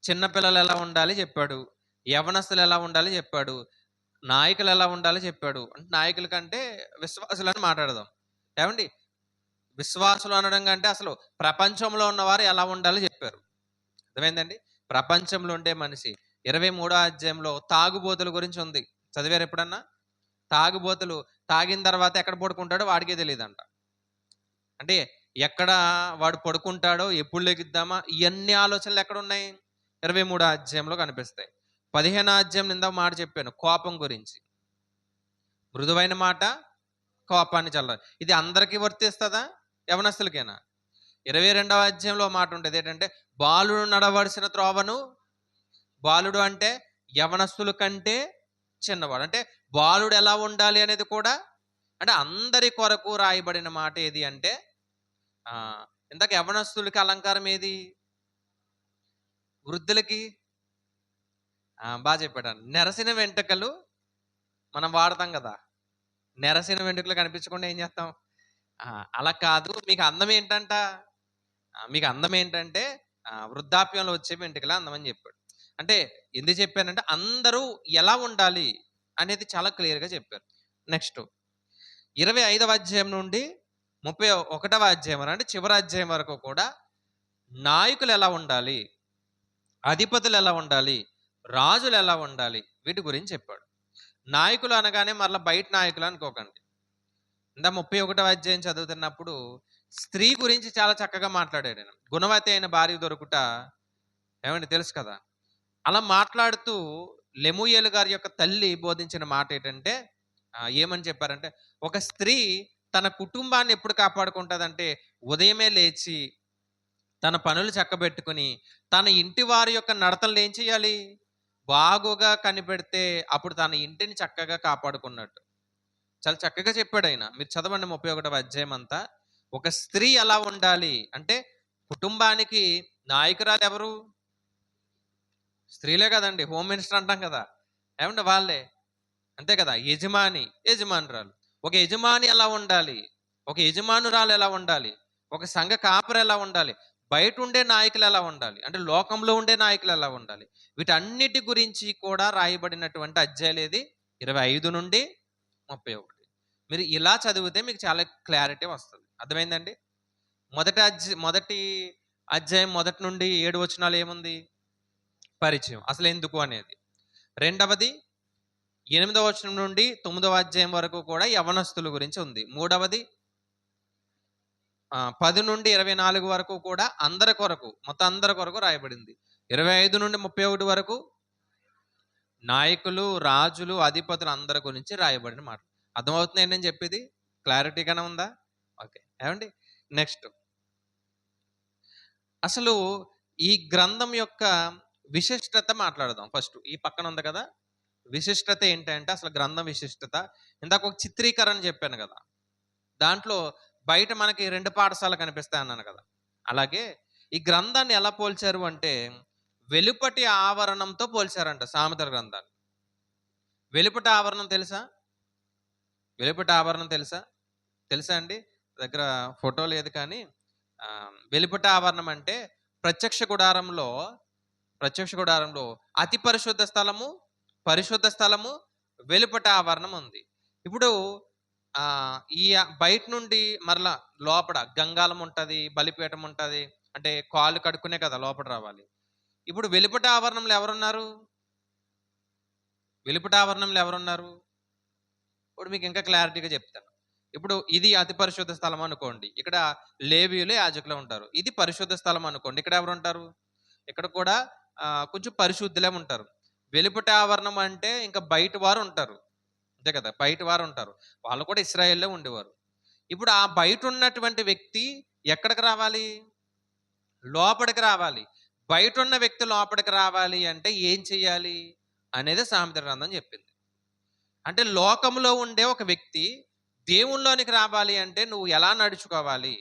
చిన్నపిల్లలు ఎలా ఉండాలి చెప్పాడు, యవనస్తులు ఎలా ఉండాలి చెప్పాడు, నాయకులు ఎలా ఉండాలి చెప్పాడు. అంటే నాయకుల కంటే విశ్వాసులని మాట్లాడదాం. ఏమండి? విశ్వాసులు అనడం కంటే అసలు ప్రపంచంలో ఉన్నవారు ఎలా ఉండాలో చెప్పారు. అర్థమైందండి? ప్రపంచంలో ఉండే మనిషి 23వ అధ్యాయంలో తాగుబోతుల గురించి ఉంది. చదివారు ఎప్పుడన్నా? తాగుబోతులు తాగిన తర్వాత ఎక్కడ పడుకుంటాడో వాడికే తెలియదంట. అంటే ఎక్కడ వాడు పడుకుంటాడో, ఎప్పుడు లెగిద్దామా, ఇవన్నీ ఆలోచనలు ఎక్కడున్నాయి? 23వ అధ్యాయంలో కనిపిస్తాయి. 15వ అధ్యాయం ఇందాక మాట చెప్పాను, కోపం గురించి. మృదువైన మాట కోపాన్ని చల్లారు. ఇది అందరికీ వర్తిస్తుందా? యవనస్తులకేనా? 22వ అధ్యాయంలో మాట ఉంటుంది ఏంటంటే, బాలుడు నడవలసిన త్రోవను, బాలుడు అంటే యవనస్తుల కంటే చిన్నవాడు. అంటే బాలుడు ఎలా ఉండాలి అనేది కూడా, అంటే అందరి కొరకు రాయబడిన మాట ఏది అంటే, ఇందాక యవనస్తులకి అలంకారం ఏది? వృద్ధులకి బాగా చెప్పాడు. నెరసిన వెంట్రుకలు మనం వాడతాం కదా. నెరసిన వెంట్రుకలు కనిపించకుండా ఏం చేస్తాం? అలా కాదు. మీకు అందం ఏంటంట? మీకు అందం ఏంటంటే వృద్ధాప్యంలో వచ్చే వెంట్రుకలే అందం అని చెప్పాడు. అంటే ఎందుకు చెప్పానంటే అందరూ ఎలా ఉండాలి అనేది చాలా క్లియర్గా చెప్పారు. నెక్స్ట్ 25వ అధ్యాయం నుండి 31వ అధ్యాయం అంటే చివరి అధ్యాయం వరకు కూడా నాయకులు ఎలా ఉండాలి, అధిపతులు ఎలా ఉండాలి, రాజులు ఎలా ఉండాలి, వీటి గురించి చెప్పాడు. నాయకులు అనగానే మరలా బయట నాయకులు అనుకోకండి. ఇందా 31వ అధ్యాయం చదువుతున్నప్పుడు స్త్రీ గురించి చాలా చక్కగా మాట్లాడాడు. గుణవతి అయిన భార్య దొరుకుట ఏమండి తెలుసు కదా. అలా మాట్లాడుతూ లెమూయేలు గారి యొక్క తల్లి బోధించిన మాట ఏంటంటే, ఏమని చెప్పారంటే, ఒక స్త్రీ తన కుటుంబాన్ని ఎప్పుడు కాపాడుకుంటుందంటే ఉదయమే లేచి తన పనులు చక్కబెట్టుకుని తన ఇంటి వారి యొక్క నడతలు ఏం చేయాలి? బాగుగా కనిపెడితే అప్పుడు తన ఇంటిని చక్కగా కాపాడుకున్నట్టు. చాలా చక్కగా చెప్పాడు ఆయన. మీరు చదవండి 31వ అధ్యాయం అంతా. ఒక స్త్రీ ఎలా ఉండాలి అంటే, కుటుంబానికి నాయకురాలు ఎవరు? స్త్రీలే కదండి. హోమ్ మినిస్టర్ అంటాం కదా. ఏమంటే వాళ్ళే, అంతే కదా. యజమానురాలు. ఒక యజమాని ఎలా ఉండాలి, ఒక యజమానురాలు ఎలా ఉండాలి, ఒక సంఘ కాపరి ఎలా ఉండాలి, బయట ఉండే నాయకులు ఎలా ఉండాలి, అంటే లోకంలో ఉండే నాయకులు ఎలా ఉండాలి, వీటన్నిటి గురించి కూడా రాయబడినటువంటి అధ్యాయాలు ఏది? 25 నుండి 31. మీరు ఇలా చదివితే మీకు చాలా క్లారిటీ వస్తుంది. అర్థమైందండి? మొదటి అధ్యాయం 1 నుండి 7 వచనాలు ఏముంది? పరిచయం, అసలు ఎందుకు అనేది. రెండవది 8వ వచనం నుండి 9వ అధ్యాయం వరకు కూడా యవనస్తుల గురించి ఉంది. మూడవది 10 నుండి 24 వరకు కూడా అందరి కొరకు, మొత్తం అందరి కొరకు రాయబడింది. 25 నుండి 31 వరకు నాయకులు, రాజులు, అధిపతులు అందరి గురించి రాయబడిన మాట. అర్థమవుతుంది నేను చెప్పేది? క్లారిటీగానే ఉందా? ఓకే. ఏమండి? నెక్స్ట్ అసలు ఈ గ్రంథం యొక్క విశిష్టత మాట్లాడదాం. ఫస్ట్ ఈ పక్కన ఉంది కదా, విశిష్టత ఏంటంటే అసలు గ్రంథం విశిష్టత. ఇందాక ఒక చిత్రీకరణ చెప్పాను కదా, దాంట్లో బయట మనకి 2 పాఠశాలలు కనిపిస్తాయి అన్నాను కదా. అలాగే ఈ గ్రంథాన్ని ఎలా పోల్చారు అంటే వెలుపటి ఆవరణంతో పోల్చారంట సామెతల గ్రంథాన్ని. వెలుపటి ఆవరణం తెలుసా? వెలుపటి ఆవరణం తెలుసా? తెలుసా అండి? దగ్గర ఫోటో లేదు కానీ వెలుపటి ఆవరణం అంటే ప్రత్యక్ష గుడారంలో అతి పరిశుద్ధ స్థలము, పరిశుద్ధ స్థలము, వెలుపట ఆవరణం ఉంది. ఇప్పుడు ఈ బయట నుండి మరలా లోపల గంగాలం ఉంటుంది, బలిపీఠం ఉంటుంది. అంటే కాళ్ళు కడుక్కునే కదా లోపల రావాలి. ఇప్పుడు వెలుపట ఆవరణంలో ఎవరున్నారు? వెలుపట ఆవరణంలో ఎవరున్నారు? ఇప్పుడు మీకు ఇంకా క్లారిటీగా చెప్తాను. ఇప్పుడు ఇది అతి పరిశుద్ధ స్థలం అనుకోండి, ఇక్కడ లేవీయులు, యాజకులు ఉంటారు. ఇది పరిశుద్ధ స్థలం అనుకోండి, ఇక్కడ ఎవరు ఉంటారు? ఇక్కడ కూడా కొంచెం పరిశుద్ధులే ఉంటారు. వెలుపట ఆవరణం అంటే ఇంకా బయట వారు ఉంటారు, అంతే కదా. బయట వారు ఉంటారు, వాళ్ళు కూడా ఇశ్రాయేల్లో ఉండేవారు. ఇప్పుడు ఆ బయట ఉన్నటువంటి వ్యక్తి ఎక్కడికి రావాలి? లోపలికి రావాలి. బయట ఉన్న వ్యక్తి లోపలికి రావాలి అంటే ఏం చేయాలి అనేది సామెతల గ్రంథం చెప్పింది. అంటే లోకంలో ఉండే ఒక వ్యక్తి దేవునిలోనికి రావాలి అంటే నువ్వు ఎలా నడుచుకోవాలి?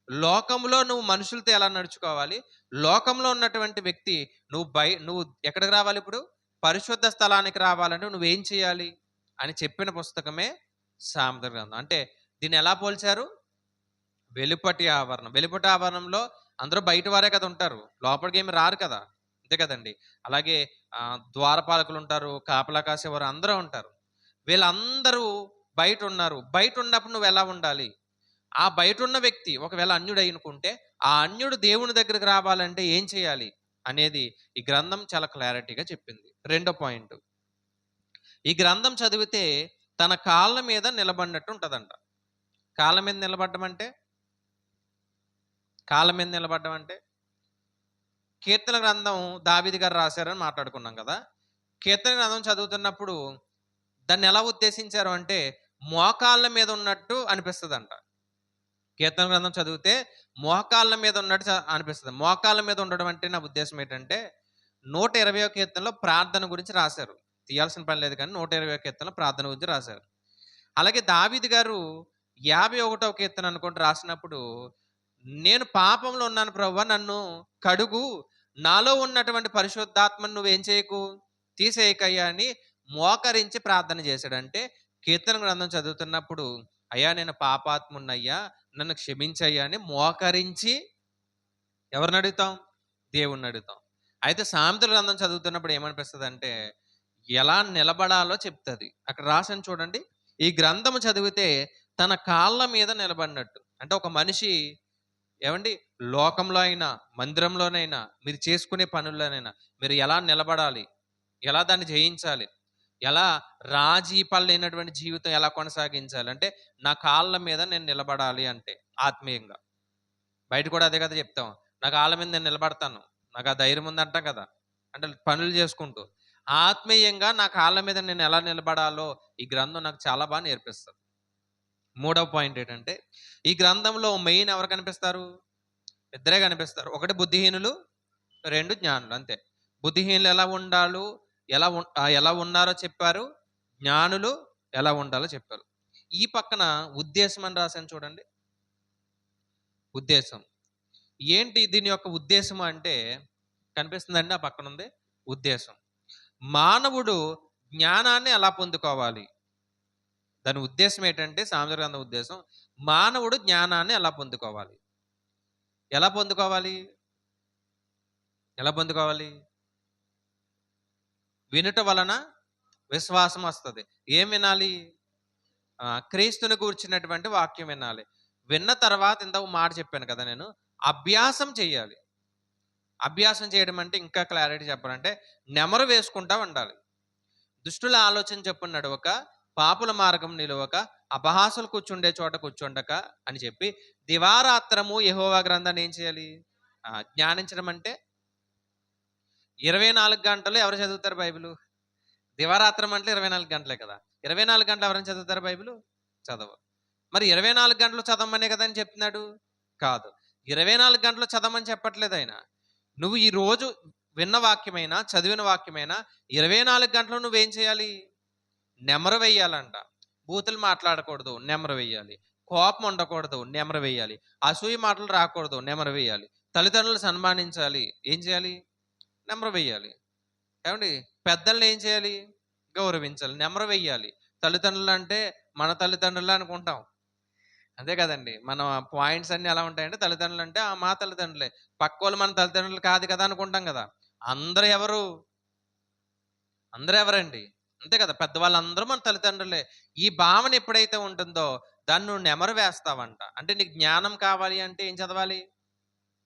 లోకంలో నువ్వు మనుషులతో ఎలా నడుచుకోవాలి? లోకంలో ఉన్నటువంటి వ్యక్తి నువ్వు ఎక్కడికి రావాలి ఇప్పుడు? పరిశుద్ధ స్థలానికి రావాలంటే నువ్వేం చేయాలి? అని చెప్పిన పుస్తకమే సామెతల గ్రంథం. అంటే దీన్ని ఎలా పోల్చారు? వెలుపటి ఆవరణం. వెలుపటి ఆవరణంలో అందరూ బయట వారే కదా ఉంటారు. లోపలికేమి రారు కదా! అంతే కదండీ! అలాగే ద్వారపాలకులుంటారు, కాపలా కాసేవారు అందరూ ఉంటారు. వీళ్ళందరూ బయటున్నారు. బయటున్నప్పుడు నువ్వెలా ఉండాలి? ఆ బయటున్న వ్యక్తి ఒకవేళ అన్యుడనుకుంటే, ఆ అన్యుడు దేవుని దగ్గరికి రావాలంటే ఏం చేయాలి? అనేది ఈ గ్రంథం చాలా క్లారిటీగా చెప్పింది. రెండో పాయింట్. ఈ గ్రంథం చదివితే తన కాళ్ళ మీద నిలబడినట్టు ఉంటదంట. కాళ్ళ మీద నిలబడ్డం అంటే? కాళ్ళ మీద నిలబడ్డం అంటే? కీర్తన గ్రంథం దావీదు గారు రాశారని మాట్లాడుకున్నాం కదా! కీర్తన గ్రంథం చదువుతున్నప్పుడు దాన్ని ఎలా ఉద్దేశించారు అంటే, మోకాళ్ళ మీద ఉన్నట్టు అనిపిస్తదంట. కీర్తన గ్రంథం చదివితే మోకాళ్ళ మీద ఉన్నట్టు అనిపిస్తది. మోకాళ్ళ మీద ఉండడం అంటే నా ఉద్దేశం ఏంటంటే 120వ కీర్తనలో ప్రార్థన గురించి రాశారు. తీయాల్సిన పని లేదు కానీ 120వ కీర్తనలో ప్రార్థన గురించి రాశారు. అలాగే దావీదు గారు 51వ కీర్తన అనుకుంటూ రాసినప్పుడు నేను పాపంలో ఉన్నాను ప్రభువా నన్ను కడుగు, నాలో ఉన్నటువంటి పరిశుద్ధాత్మను నువ్వేం చేయకు, తీసేయకయ్యా అని మోకరించి ప్రార్థన చేశాడు. అంటే కీర్తన గ్రంథం చదువుతున్నప్పుడు అయ్యా నేను పాపాత్మున్నయ్యా నన్ను క్షమించయ్యా అని మోకరించి ఎవరిని అడుగుతాం? దేవుణ్ణి అడుగుతాం. అయితే సామెతల గ్రంథం చదువుతున్నప్పుడు ఏమనిపిస్తుంది అంటే ఎలా నిలబడాలో చెప్తుంది. అక్కడ రాసని చూడండి. ఈ గ్రంథము చదివితే తన కాళ్ళ మీద నిలబడినట్టు. అంటే ఒక మనిషి ఏమండి లోకంలో అయినా మందిరంలోనైనా మీరు చేసుకునే పనుల్లోనైనా మీరు ఎలా నిలబడాలి, ఎలా దాన్ని జయించాలి, ఎలా రాజీ పడలేనటువంటి జీవితం ఎలా కొనసాగించాలి అంటే నా కాళ్ళ మీద నేను నిలబడాలి అంటే ఆత్మీయంగా. బయట కూడా అదే కదా చెప్తాం. నా కాళ్ళ మీద నేను నిలబడతాను, నాకు ఆ ధైర్యం ఉందంటాం కదా, అంటే పనులు చేసుకుంటూ. ఆత్మీయంగా నా కాళ్ళ మీద నేను ఎలా నిలబడాలో ఈ గ్రంథం నాకు చాలా బాగా నేర్పిస్తుంది. మూడవ పాయింట్ ఏంటంటే ఈ గ్రంథంలో మెయిన్ ఎవరు కనిపిస్తారు? ఇద్దరే కనిపిస్తారు. ఒకటి బుద్ధిహీనులు, రెండు జ్ఞానులు అంతే. బుద్ధిహీనులు ఎలా ఉండాలో ఎలా ఉన్నారో చెప్పారు. జ్ఞానులు ఎలా ఉండాలో చెప్పారు. ఈ పక్కన ఉద్దేశం అని రాశాను చూడండి. ఉద్దేశం ఏంటి? దీని యొక్క ఉద్దేశం అంటే కనిపిస్తుందండి, ఆ పక్కన ఉంది ఉద్దేశం. మానవుడు జ్ఞానాన్ని ఎలా పొందుకోవాలి? దాని ఉద్దేశం ఏంటంటే సామెతల గ్రంథం ఉద్దేశం మానవుడు జ్ఞానాన్ని ఎలా పొందుకోవాలి? ఎలా పొందుకోవాలి? ఎలా పొందుకోవాలి? వినుట వలన విశ్వాసం వస్తుంది. ఏం వినాలి? క్రీస్తుని కూర్చున్నటువంటి వాక్యం వినాలి. విన్న తర్వాత ఇంతకు మాట చెప్పాను కదా నేను, అభ్యాసం చేయాలి. అభ్యాసం చేయడం అంటే ఇంకా క్లారిటీ చెప్పాలంటే నెమరు వేసుకుంటా ఉండాలి. దుష్టుల ఆలోచన చొప్పున నడవక, పాపుల మార్గం నిలవక, అపహాసులు కూర్చుండే చోట కూర్చుండక అని చెప్పి దివారాత్రము యెహోవా గ్రంథాన్ని ఏం చేయాలి? ధ్యానించడం అంటే 24 గంటలు ఎవరు చదువుతారు బైబిలు? దివారాత్రం అంటే 24 గంటలే కదా! 24 గంటలు ఎవరైనా చదువుతారా బైబిలు? చదవరు. మరి 24 గంటలు చదవమనే కదా అని చెప్తున్నాడు? కాదు. 24 గంటలు చదవమని చెప్పట్లేదు ఆయన. నువ్వు ఈ రోజు విన్న వాక్యమైనా, చదివిన వాక్యమైనా 24 గంటలు నువ్వేం చేయాలి? నెమరు వేయాలంట. బూతులు మాట్లాడకూడదు, నెమరు వేయాలి. కోపం ఉండకూడదు, నెమరు వేయాలి. అసూయ మాటలు రాకూడదు, నెమరు వేయాలి. తల్లిదండ్రులు సన్మానించాలి, ఏం చేయాలి? నెమరు వేయాలి. ఏమండి? పెద్దల్ని ఏం చేయాలి? గౌరవించాలి, నెమరు వేయాలి. తల్లిదండ్రులు అంటే మన తల్లిదండ్రులు అనుకుంటాం. అంతే కదండి. మన పాయింట్స్ అన్నీ ఎలా ఉంటాయంటే తల్లిదండ్రులు అంటే మా తల్లిదండ్రులే. పక్కోళ్ళు మన తల్లిదండ్రులు కాదు కదా అనుకుంటాం కదా. అందరూ ఎవరు? అందరూ ఎవరండి? అంతే కదా. పెద్దవాళ్ళందరూ మన తల్లిదండ్రులే. ఈ భావన ఎప్పుడైతే ఉంటుందో దాన్ని నువ్వు నెమరు వేస్తావంట. అంటే నీకు జ్ఞానం కావాలి అంటే ఏం చదవాలి?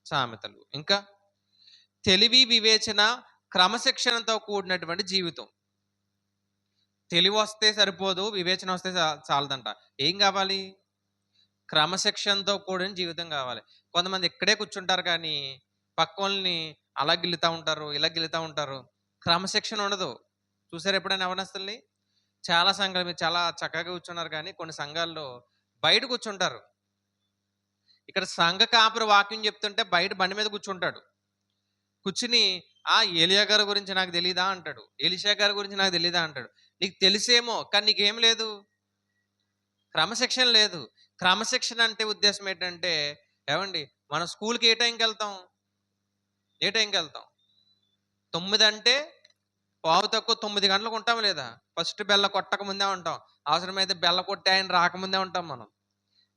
సామెతలు. ఇంకా తెలివి, వివేచన, క్రమశిక్షణతో కూడినటువంటి జీవితం. తెలివి వస్తే సరిపోదు, వివేచన వస్తే చాలదంట. ఏం కావాలి? క్రమశిక్షణతో కూడిన జీవితం కావాలి. కొంతమంది ఇక్కడే కూర్చుంటారు కానీ పక్కోళ్ళని అలా గిల్లుతా ఉంటారు, ఇలా గిల్లుతా ఉంటారు. క్రమశిక్షణ ఉండదు. చూసారు ఎప్పుడైనా యవ్వనస్తుల్ని? చాలా సంఘాలు మీరు చాలా చక్కగా కూర్చున్నారు కానీ కొన్ని సంఘాల్లో బయట కూర్చుంటారు. ఇక్కడ సంఘ కాపురి వాక్యం చెప్తుంటే బయట బండి మీద కూర్చుంటాడు. కూర్చుని ఏలియా గారి గురించి నాకు తెలీదా అంటాడు. ఎలీషా గారి గురించి నాకు తెలీదా అంటాడు. నీకు తెలిసేమో, కానీ నీకేం లేదు, క్రమశిక్షణ లేదు. క్రమశిక్షణ అంటే ఉద్దేశం ఏంటంటే, ఏమండి, మనం స్కూల్కి ఏ టైంకి వెళ్తాం? ఏ టైంకి వెళ్తాం? 9 అంటే 9:15 గంటలకు ఉంటాం లేదా? ఫస్ట్ బెల్ల కొట్టక ముందే ఉంటాం. అవసరమైతే బెల్ల కొట్టి ఆయన రాకముందే ఉంటాం మనం.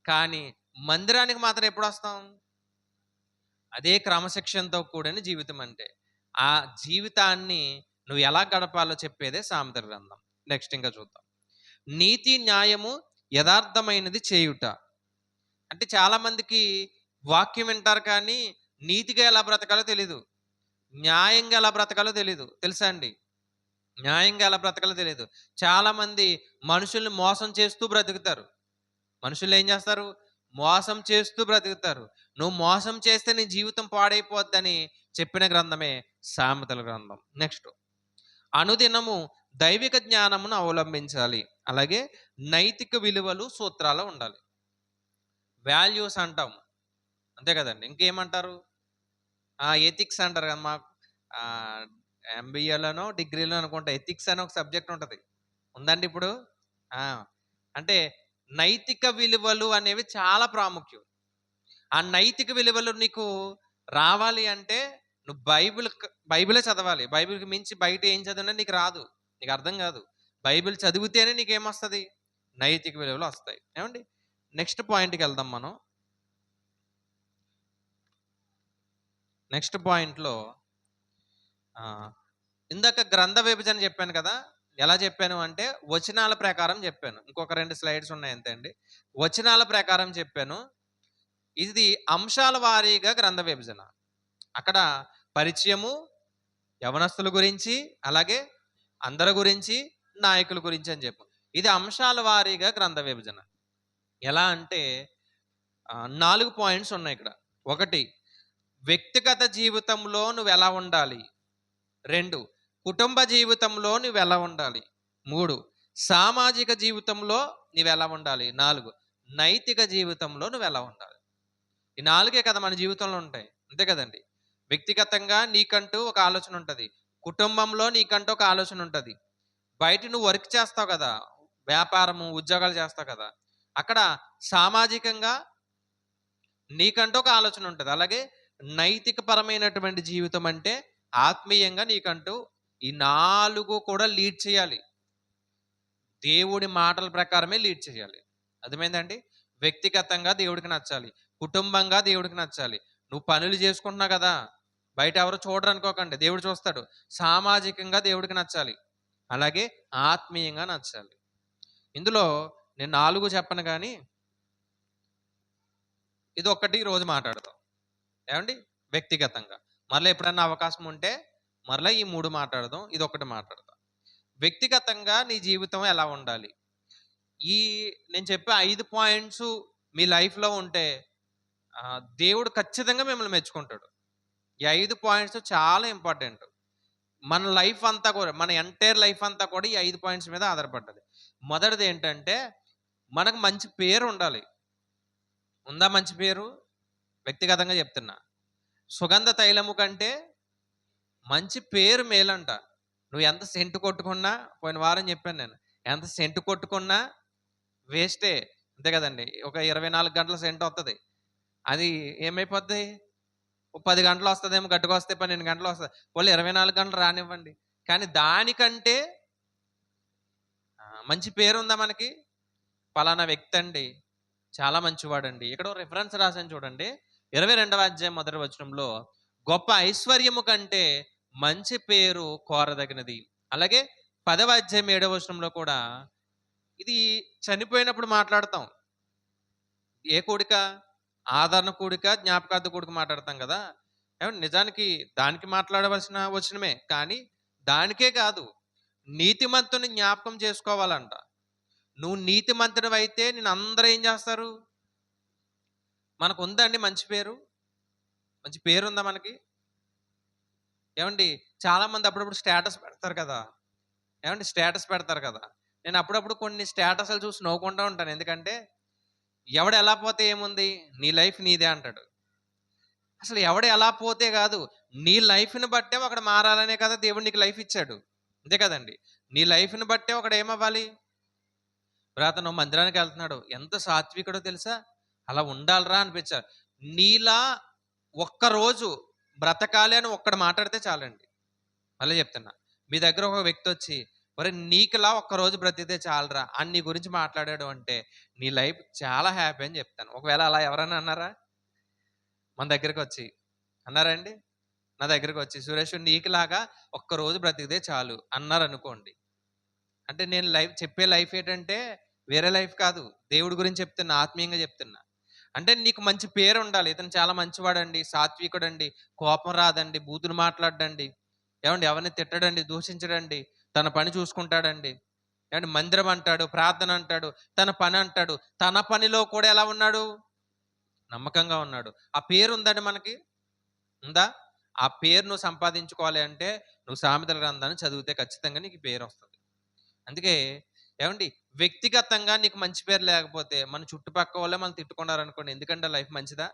కానీ మందిరానికి మాత్రం ఎప్పుడు వస్తాం? అదే క్రమశిక్షణతో కూడిన జీవితం అంటే. ఆ జీవితాన్ని నువ్వు ఎలా గడపాలో చెప్పేదే సామెతల గ్రంథం. నెక్స్ట్ ఇంకా చూద్దాం. నీతి న్యాయము యథార్థమైనది చేయుట. అంటే చాలా మందికి వాక్యం వింటారు కానీ నీతిగా ఎలా బ్రతకాలో తెలీదు. న్యాయంగా ఎలా బ్రతకాలో తెలీదు. తెలుసా అండి? న్యాయంగా ఎలా బ్రతకాలో తెలియదు. చాలా మంది మనుషుల్ని మోసం చేస్తూ బ్రతుకుతారు. మనుషులు ఏం చేస్తారు? మోసం చేస్తూ బ్రతుకుతారు. నువ్వు మోసం చేస్తే నీ జీవితం పాడైపోద్దని చెప్పిన గ్రంథమే సామెతల గ్రంథం. నెక్స్ట్, అనుదినము దైవిక జ్ఞానమును అవలంబించాలి. అలాగే నైతిక విలువలు సూత్రాలు ఉండాలి. వాల్యూస్ అంటాం, అంతే కదండి. ఇంకేమంటారు? ఎథిక్స్ అంటారు కదా. మాకు ఎంబీఏలోనో డిగ్రీలో అనుకుంటా ఎథిక్స్ అని ఒక సబ్జెక్ట్ ఉంటుంది. ఉందండి ఇప్పుడు. అంటే నైతిక విలువలు అనేవి చాలా ప్రాముఖ్యం. ఆ నైతిక విలువలు నీకు రావాలి అంటే నువ్వు బైబిలే చదవాలి. బైబిల్కి మించి బయట ఏం చదివినా నీకు రాదు, నీకు అర్థం కాదు. బైబిల్ చదివితేనే నీకేమొస్తుంది? నైతిక విలువలు వస్తాయి. ఏమండి, నెక్స్ట్ పాయింట్కి వెళ్దాం మనం. నెక్స్ట్ పాయింట్లో ఇందాక గ్రంథ విభజన చెప్పాను కదా. ఎలా చెప్పాను అంటే వచనాల ప్రకారం చెప్పాను. ఇంకొక 2 స్లైడ్స్ ఉన్నాయి అంతే అండి. వచనాల ప్రకారం చెప్పాను. ఇది అంశాల వారీగా గ్రంథ విభజన. అక్కడ పరిచయము, యవనస్తుల గురించి, అలాగే అందరి గురించి, నాయకుల గురించి అని చెప్పు. ఇది అంశాల వారీగా గ్రంథ విభజన. ఎలా అంటే 4 పాయింట్స్ ఉన్నాయి ఇక్కడ. 1, వ్యక్తిగత జీవితంలో నువ్వు ఎలా ఉండాలి. 2, కుటుంబ జీవితంలో నువ్వు ఎలా ఉండాలి. 3, సామాజిక జీవితంలో నువ్వు ఎలా ఉండాలి. 4, నైతిక జీవితంలో నువ్వు ఎలా ఉండాలి. ఈ 4 కదా మన జీవితంలో ఉంటాయి, అంతే కదండి. వ్యక్తిగతంగా నీకంటూ ఒక ఆలోచన ఉంటుంది. కుటుంబంలో నీకంటూ ఒక ఆలోచన ఉంటుంది. బయట నువ్వు వర్క్ చేస్తావు కదా, వ్యాపారము, ఉద్యోగాలు చేస్తావు కదా, అక్కడ సామాజికంగా నీకంటూ ఒక ఆలోచన ఉంటుంది. అలాగే నైతిక పరమైనటువంటి జీవితం అంటే ఆత్మీయంగా నీకంటూ ఈ 4 కూడా లీడ్ చేయాలి. దేవుడి మాటల ప్రకారమే లీడ్ చేయాలి. అర్థమైందండి? వ్యక్తిగతంగా దేవుడికి నచ్చాలి, కుటుంబంగా దేవుడికి నచ్చాలి. నువ్వు పనులు చేసుకుంటున్నావు కదా, బయట ఎవరు చూడరు అనుకోకండి, దేవుడు చూస్తాడు. సామాజికంగా దేవుడికి నచ్చాలి, అలాగే ఆత్మీయంగా నచ్చాలి. ఇందులో నేను 4 చెప్పను కానీ ఇది ఒక్కటి రోజు మాట్లాడతాం. ఏమండి? వ్యక్తిగతంగా మరలా ఎప్పుడన్నా అవకాశం ఉంటే మరలా ఈ 3 మాట్లాడదాం, ఇది ఒకటి మాట్లాడదాం. వ్యక్తిగతంగా నీ జీవితం ఎలా ఉండాలి. ఈ నేను చెప్పే 5 పాయింట్స్ మీ లైఫ్లో ఉంటే దేవుడు ఖచ్చితంగా మిమ్మల్ని మెచ్చుకుంటాడు. ఈ 5 పాయింట్స్ చాలా ఇంపార్టెంట్. మన లైఫ్ అంతా కూడా, మన ఎంటైర్ లైఫ్ అంతా కూడా ఈ 5 పాయింట్స్ మీద ఆధారపడ్డది. మొదటిది ఏంటంటే మనకు మంచి పేరు ఉండాలి. ఉందా మంచి పేరు? వ్యక్తిగతంగా చెప్తున్నా. సుగంధ తైలము కంటే మంచి పేరు మేలంట. నువ్వు ఎంత సెంటు కొట్టుకున్నా, పోయిన వారం చెప్పాను నేను, ఎంత సెంటు కొట్టుకున్నా వేస్టే, అంతే కదండి. ఒక 24 గంటల సెంటు వస్తుంది, అది ఏమైపోద్ది? 10 గంటలు వస్తుందేమో, గట్టుకు వస్తే 12 గంటలు వస్తుంది. వాళ్ళు 24 గంటలు రానివ్వండి, కానీ దానికంటే మంచి పేరు ఉందా మనకి? పలానా వ్యక్తి అండి చాలా మంచివాడండి. ఇక్కడ రిఫరెన్స్ రాశాను చూడండి, 22వ అధ్యాయం 1వ వచనంలో, గొప్ప ఐశ్వర్యము కంటే మంచి పేరు కోరదగినది. అలాగే 10వ అధ్యాయం 7వ వచనంలో కూడా ఇది చనిపోయినప్పుడు మాట్లాడతాం. ఏ కూడిక? ఆదరణ కూడిక, జ్ఞాపకార్థ కూడిక మాట్లాడతాం కదా. ఏమంటే నిజానికి దానికి మాట్లాడవలసిన వచనమే, కానీ దానికే కాదు, నీతిమంతుని జ్ఞాపకం చేసుకోవాలంట. నువ్వు నీతిమంతుడు అయితే నేను అందరూ ఏం చేస్తారు? మనకు ఉందా అండి మంచి పేరు? మంచి పేరు ఉందా మనకి? ఏమండి, చాలామంది అప్పుడప్పుడు స్టేటస్ పెడతారు కదా. ఏమండి, స్టేటస్ పెడతారు కదా. నేను అప్పుడప్పుడు కొన్ని స్టేటస్లు చూసి నవ్వుకుంటూ ఉంటాను. ఎందుకంటే ఎవడు ఎలా పోతే ఏముంది, నీ లైఫ్ నీదే అంటాడు. అసలు ఎవడు ఎలా పోతే కాదు, నీ లైఫ్‌ని బట్టే ఒకడు మారాలనే కదా దేవుడు నీకు లైఫ్ ఇచ్చాడు. అంతే కదండీ! నీ లైఫ్‌ని బట్టే ఒకడు ఏమవ్వాలి? ఇప్పుడు అతను మందిరానికి వెళ్తున్నాడు. ఎంత సాత్వికుడో తెలుసా? అలా ఉండాలిరా అనిపించాలి. నీలా ఒక్కరోజు బ్రతకాలి అని ఒక్కడు మాట్లాడితే చాలండి. మళ్ళీ చెప్తున్నా. మీ దగ్గర ఒక వ్యక్తి వచ్చి, ఒరేయ్ నీకులా ఒక్కరోజు బ్రతికితే చాలురా అని నీ గురించి మాట్లాడాడు అంటే, నీ లైఫ్ చాలా హ్యాపీ అని చెప్తాను. ఒకవేళ అలా ఎవరైనా అన్నారా? మన దగ్గరకొచ్చి అన్నారా అండి? నా దగ్గరకొచ్చి సురేష్ నీకులాగా ఒక్కరోజు బ్రతికితే చాలు అన్నారనుకోండి. అంటే నేను చెప్పే లైఫ్ ఏంటంటే వేరే లైఫ్ కాదు. దేవుడి గురించి చెప్తున్నా, ఆత్మీయంగా చెప్తున్నా. అంటే నీకు మంచి పేరు ఉండాలి. ఇతను చాలా మంచివాడండి, సాత్వికుడండి, కోపం రాదండి, బూతులు మాట్లాడడండి, ఏవండి ఎవరిని తిట్టడండి, దూషించడండి, తన పని చూసుకుంటాడండి, ఏమండి మందిరం అంటాడు, ప్రార్థన అంటాడు, తన పని అంటాడు. తన పనిలో కూడా ఎలా ఉన్నాడు? నమ్మకంగా ఉన్నాడు. ఆ పేరు ఉందండి మనకి? ఉందా? ఆ పేరు నువ్వు సంపాదించుకోవాలి అంటే నువ్వు సామెతల గ్రంథాన్ని చదివితే ఖచ్చితంగా నీకు పేరొస్తది. అందుకే ఏవండి వ్యక్తిగతంగా నీకు మంచి పేరు లేకపోతే మన చుట్టుపక్క మనం తిట్టుకున్నారనుకోండి, ఎందుకంటే లైఫ్ మంచిదా?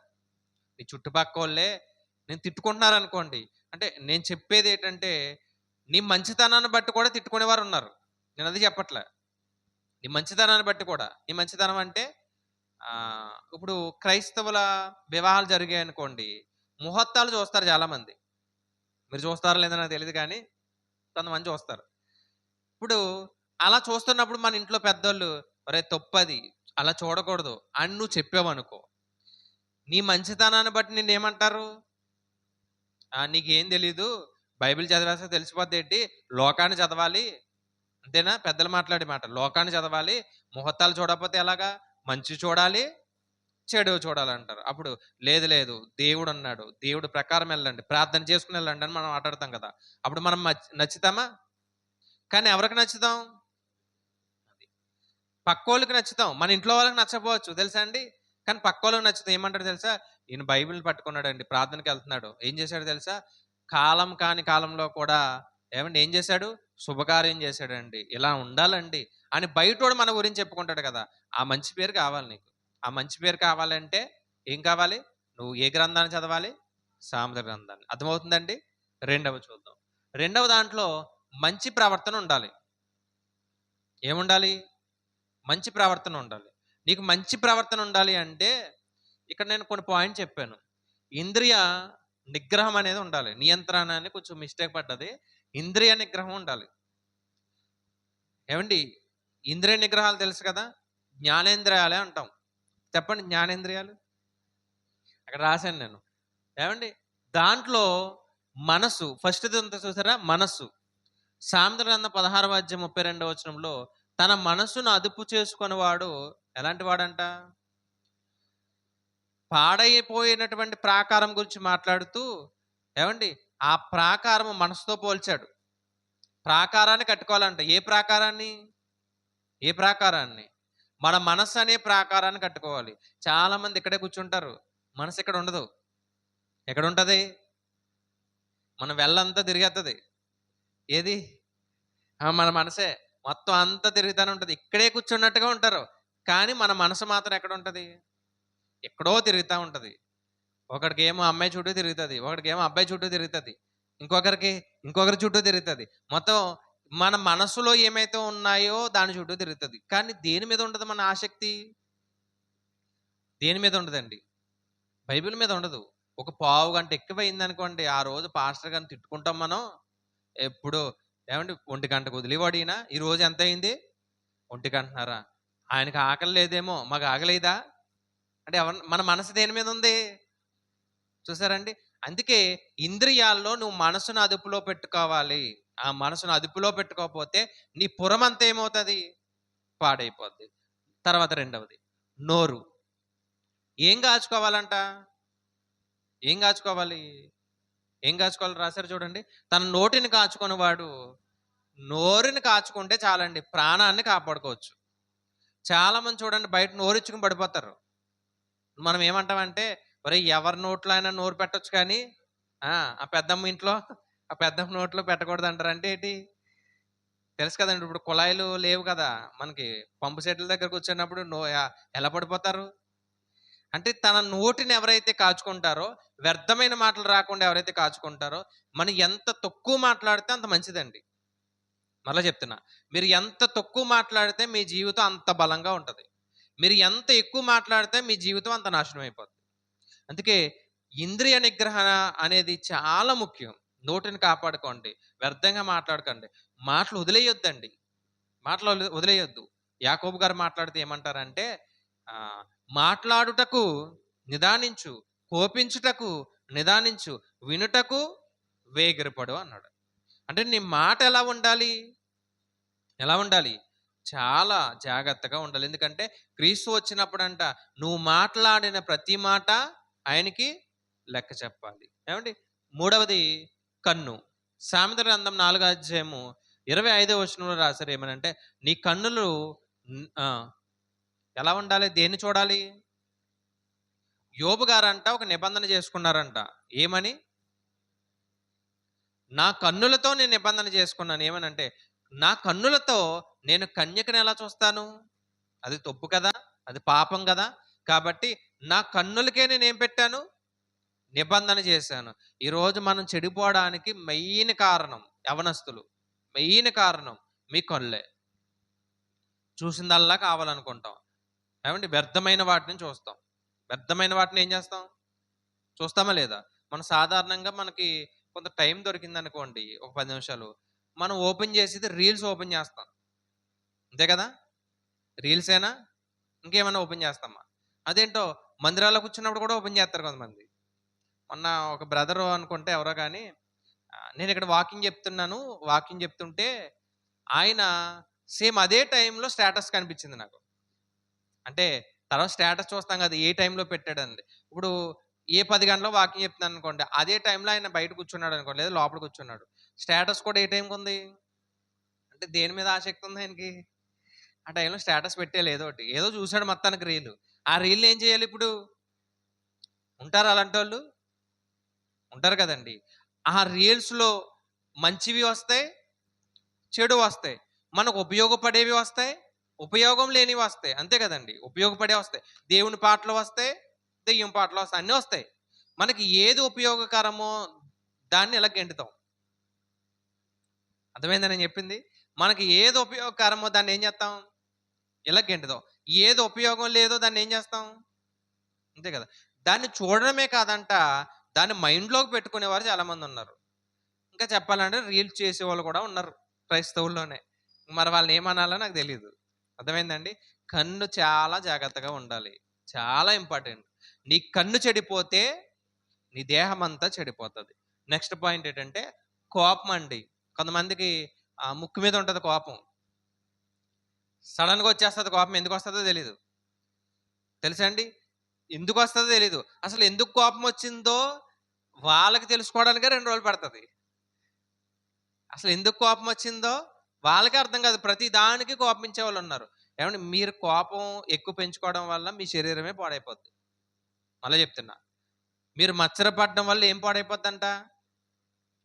నీ చుట్టుపక్కోళ్ళే నేను తిట్టుకుంటున్నారనుకోండి, అంటే నేను చెప్పేదేంటంటే నీ మంచితనాన్ని బట్టి కూడా తిట్టుకునేవారున్నారు. నేనది చెప్పట్లే. నీ మంచితనాన్ని బట్టి కూడా. నీ మంచితనం అంటే ఇప్పుడు క్రైస్తవుల వివాహాలు జరిగాయనుకోండి, ముహూర్తాలు చూస్తారు చాలామంది. మీరు చూస్తారో లేదో నాకు తెలీదు కానీ కొంతమంది చూస్తారు. ఇప్పుడు అలా చూస్తున్నప్పుడు మన ఇంట్లో పెద్దోళ్ళు, "ఒరేయ్ తప్పది, అలా చూడకూడదు" అని నువ్వు చెప్పావనుకో, నీ మంచితనాన్ని బట్టి నిన్నేమంటారు? "నీకేం తెలీదు, బైబిల్ చదివేస్తే తెలిసిపోద్దేంటి, లోకాన్ని చదవాలి." అంతేనా? పెద్దలు మాట్లాడే మాట. లోకాన్ని చదవాలి, ముహూర్తాలు చూడకపోతే ఎలాగా? మంచి చూడాలి, చెడు చూడాలంటారు. అప్పుడు లేదు లేదు దేవుడున్నాడు, దేవుడు ప్రకారం వెళ్ళండి, ప్రార్థన చేసుకుని వెళ్ళండి అని మనం మాట్లాడతాం కదా! అప్పుడు మనం నచ్చుతామా? కానీ ఎవరికి నచ్చుతాం? పక్కోళ్ళకి నచ్చుతాం. మన ఇంట్లో వాళ్ళకి నచ్చకపోవచ్చు తెలుసా అండి? కానీ పక్కోళ్ళకి నచ్చుతాం. ఏమంటాడు తెలుసా? ఈయన బైబిల్ పట్టుకున్నాడండి, ప్రార్థనకెళ్తున్నాడు. ఏం చేశాడో తెలుసా? కాలం కాని కాలంలో కూడా ఏవండీ ఏం చేశాడు? శుభకార్యం చేశాడండి. ఇలా ఉండాలండి అని బయటోడు మన గురించి చెప్పుకుంటాడు కదా! ఆ మంచి పేరు కావాలి నీకు. ఆ మంచి పేరు కావాలంటే ఏం కావాలి? నువ్వు ఏ గ్రంథాన్ని చదవాలి? సామెతల గ్రంథాన్ని. అర్థమవుతుందండి? రెండవది చూద్దాం. రెండవ దాంట్లో మంచి ప్రవర్తన ఉండాలి. ఏముండాలి? మంచి ప్రవర్తన ఉండాలి. నీకు మంచి ప్రవర్తన ఉండాలి అంటే, ఇక్కడ నేను కొన్ని పాయింట్ చెప్పాను. ఇంద్రియ నిగ్రహం అనేది ఉండాలి. నియంత్రణ అని కొంచెం మిస్టేక్ పడ్డది. ఇంద్రియ నిగ్రహం ఉండాలి. ఏవండి ఇంద్రియ నిగ్రహాలు తెలుసు కదా! జ్ఞానేంద్రియాలే అంటాం. చెప్పండి జ్ఞానేంద్రియాలు? అక్కడ రాశాను నేను. ఏవండి దాంట్లో మనసు ఫస్ట్‌ది ఉంటది చూసారా? మనస్సు. సామెతల గ్రంథం 16వ అధ్యాయం 32వ వచనంలో తన మనస్సును అదుపు చేసుకొనివాడు ఎలాంటి వాడంట? పాడైపోయినటువంటి ప్రాకారం గురించి మాట్లాడుతూ ఏవండి ఆ ప్రాకారము మనసుతో పోల్చాడు. ప్రాకారాన్ని కట్టుకోవాలంట. ఏ ప్రాకారాన్ని? ఏ ప్రాకారాన్ని? మన మనస్సు అనే ప్రాకారాన్ని కట్టుకోవాలి. చాలామంది ఇక్కడే కూర్చుంటారు. మనసు ఇక్కడ ఉండదు. ఎక్కడుంటది? మన వెల్లంతా తిరిగేత్తది. ఏది? మన మనసే. మొత్తం అంతా తిరుగుతానే ఉంటది. ఇక్కడే కూర్చున్నట్టుగా ఉంటారు. కానీ మన మనసు మాత్రం ఎక్కడుంటది? ఎక్కడో తిరుగుతా ఉంటది. ఒకడికేమో అమ్మాయి చుట్టూ తిరుగుతది. ఒకడికేమో అబ్బాయి చుట్టూ తిరుగుతది. ఇంకొకరికి ఇంకొకరి చుట్టూ తిరుగుతది. మొత్తం మన మనసులో ఏమైతే ఉన్నాయో దాని చుట్టూ తిరుగుతది. కానీ దేని మీద ఉంటది మన ఆసక్తి? దేని మీద ఉండదండి? బైబిల్ మీద ఉండదు. ఒక పావుగంట ఎక్కువయిందనుకోండి, ఆ రోజు పాస్టర్ గారిని తిట్టుకుంటాం మనం. ఎప్పుడు ఏవండీ 1:00కి వదిలేవాడు ఈయన. ఈ రోజు ఎంతయింది? 1:00 ఆయనకి ఆకలి లేదేమో, మాకు ఆకలేయదా? అంటే మన మనసు దేని మీద ఉంది? చూసారండి? అందుకే ఇంద్రియాల్లో నువ్వు మనసును అదుపులో పెట్టుకోవాలి. ఆ మనసును అదుపులో పెట్టుకోకపోతే నీ పురమంతా ఏమవుతది? పాడైపోద్ది. తర్వాత రెండవది నోరు. ఏం కాచుకోవాలంట? ఏం కాచుకోవాలి? ఏం కాచుకోవాలి రాశారు చూడండి. తన నోటిని కాచుకొనివాడు నోరుని కాచుకుంటే చాలండి, ప్రాణాన్ని కాపాడుకోవచ్చు. చాలామంది చూడండి బయట నోరిచ్చుకొని పడిపోతారు. మనం ఏమంటామంటే, ఒరేయ్ ఎవరి నోట్లో అయినా నోరు పెట్టొచ్చు కానీ ఆ పెద్దమ్మ ఇంట్లో ఆ పెద్దమ్మ నోట్లో పెట్టకూడదంటారు. అంటే ఏంటి? తెలుసు కదండి. ఇప్పుడు కుళాయిలు లేవు కదా! మనకి పంపు సెట్ల దగ్గర కూర్చున్నప్పుడు ఎలా పడిపోతారు? అంటే తన నోటిని ఎవరైతే కాచుకుంటారో, వ్యర్థమైన మాటలు రాకుండా ఎవరైతే కాచుకుంటారో, మనం ఎంత తక్కువ మాట్లాడితే అంత మంచిదండి. మరలా చెప్తున్నా. మీరు ఎంత తక్కువ మాట్లాడితే మీ జీవితం అంత బలంగా ఉంటది. మీరు ఎంత ఎక్కువ మాట్లాడితే మీ జీవితం అంత నాశనం అయిపోద్ది. అందుకే ఇంద్రియ నిగ్రహణ అనేది చాలా ముఖ్యం. నోటిని కాపాడుకోండి. వ్యర్థంగా మాట్లాడకండి. మాటలు వదిలేయొద్దండి. మాటలు వదిలేయొద్దు. యాకోబు గారు మాట్లాడితే ఏమంటారంటే ఆహ్, మాట్లాడుటకు నిదానించు, కోపించుటకు నిదానించు, వినుటకు వేగిరపడు అన్నాడు. అంటే నీ మాట ఎలా ఉండాలి? ఎలా ఉండాలి? చాలా జాగ్రత్తగా ఉండాలి. ఎందుకంటే క్రీస్తు వచ్చినప్పుడంట నువ్వు మాట్లాడిన ప్రతి మాట ఆయనకి లెక్క చెప్పాలి. ఏమండి? మూడవది కన్ను. సామెతల గ్రంథం 4 అధ్యాయము 25వ వచనంలో రాశారు ఏమనంటే, నీ కన్నులు ఎలా ఉండాలి? దేన్ని చూడాలి? యోబు గారంట ఒక నిబంధన చేసుకున్నారంట. ఏమని? నా కన్నులతో నేను నిబంధన చేసుకున్నాను. ఏమనంటే, నా కన్నులతో నేను కన్యకని ఎలా చూస్తాను? అది తప్పు కదా! అది పాపం కదా! కాబట్టి నా కన్నులకే నేనేం పెట్టాను? నిబంధన చేశాను. ఈరోజు మనం చెడిపోవడానికి మెయిన్ కారణం యవ్వనస్తులు. మెయిన్ కారణం మీ కళ్ళే. చూసిందల్లా కావాలనుకుంటాం. ఏమండి? వ్యర్థమైన వాటిని చూస్తాం. వ్యర్థమైన వాటిని ఏం చేస్తాం? చూస్తామా లేదా? మనం సాధారణంగా మనకి కొంత టైం దొరికిందనుకోండి, ఒక 10 నిమిషాలు. మనం ఓపెన్ చేసేది రీల్స్ ఓపెన్ చేస్తాం. అంతే కదా! రీల్సేనా? ఇంకేమన్నా ఓపెన్ చేస్తామా? అదేంటో మందిరాల్లో కూర్చున్నప్పుడు కూడా ఓపెన్ చేస్తారు కొంతమంది. మొన్న ఒక బ్రదరు అనుకుంటే ఎవరో గాని నేనిక్కడ వాకింగ్ చెప్తున్నాను. వాకింగ్ చెప్తుంటే ఆయన సేమ్ అదే టైంలో స్టేటస్ కనిపించింది నాకు. అంటే తర్వాత స్టేటస్ చూస్తాం కదా! ఏ టైంలో పెట్టాడనేది. ఇప్పుడు ఏ 10 గంటలో వాకింగ్ చెప్తున్నాననుకోండి. అదే టైంలో ఆయన బయట కూర్చున్నాడనుకోండి. లేదా లోపల కూర్చున్నాడు. స్టేటస్ కూడా ఏ టైంకుంది? అంటే దేని మీద ఆసక్తి ఉంది ఆయనకి? ఆ టైంలో స్టేటస్ పెట్టేయాలి ఏదోటి. ఏదో చూసాడు మొత్తానికి రీలు. ఆ రీల్‌ని ఏం చేయాలి ఇప్పుడు? ఉంటారా అలాంటోళ్ళు? ఉంటారు కదండీ! ఆ రీల్స్‌లో మంచివి వస్తాయి, చెడు వస్తాయి. మనకు ఉపయోగపడేవి వస్తాయి, ఉపయోగం లేనివి వస్తాయి. అంతే కదండీ! ఉపయోగపడేవి వస్తాయి. దేవుని పాటలు వస్తాయి, దెయ్యం పాటలు వస్తాయి. అన్నీ వస్తాయి. మనకి ఏది ఉపయోగకరమో దాన్ని ఇలా గెంటుతాం. అర్థమైందా నేను చెప్పింది? మనకి ఏది ఉపయోగకరమో దాన్ని ఏం చేస్తాం? ఇలా గెంటుతాం. ఏది ఉపయోగం లేదో దాన్ని ఏం చేస్తాం? అంతే కదా! దాన్ని చూడడమే కాదంట, దాన్ని మైండ్‌లోకి పెట్టుకునేవారు చాలామందున్నారు. ఇంకా చెప్పాలంటే రీల్స్ చేసేవాళ్ళు కూడా ఉన్నారు క్రైస్తవుల్లోనే. మరి వాళ్ళని ఏమనాలో నాకు తెలీదు. అర్థమైందండి? కన్ను చాలా జాగ్రత్తగా ఉండాలి. చాలా ఇంపార్టెంట్. నీ కన్ను చెడిపోతే నీ దేహమంతా చెడిపోతది. నెక్స్ట్ పాయింట్ ఏంటంటే కోపమండి. కొంతమందికి ముక్కు మీద ఉంటది కోపం. సడెన్‌గా వచ్చేస్తది కోపం. ఎందుకొస్తదో తెలీదు. తెలుసా అండి? ఎందుకొస్తదో తెలీదు. అసలు ఎందుకు కోపం వచ్చిందో వాళ్ళకి తెలుసుకోవడానికే 2 రోజులు పడతది. అసలు ఎందుకు కోపం వచ్చిందో వాళ్ళకే అర్థం కాదు. ప్రతి దానికి కోపగించేవాళ్ళున్నారు. ఏవండీ మీరు కోపం ఎక్కువ పెంచుకోవడం వల్ల మీ శరీరమే పాడైపోద్ది. మళ్ళా చెప్తున్నా. మీరు మచ్చరపడడం వల్ల ఏం పాడైపోద్దంట?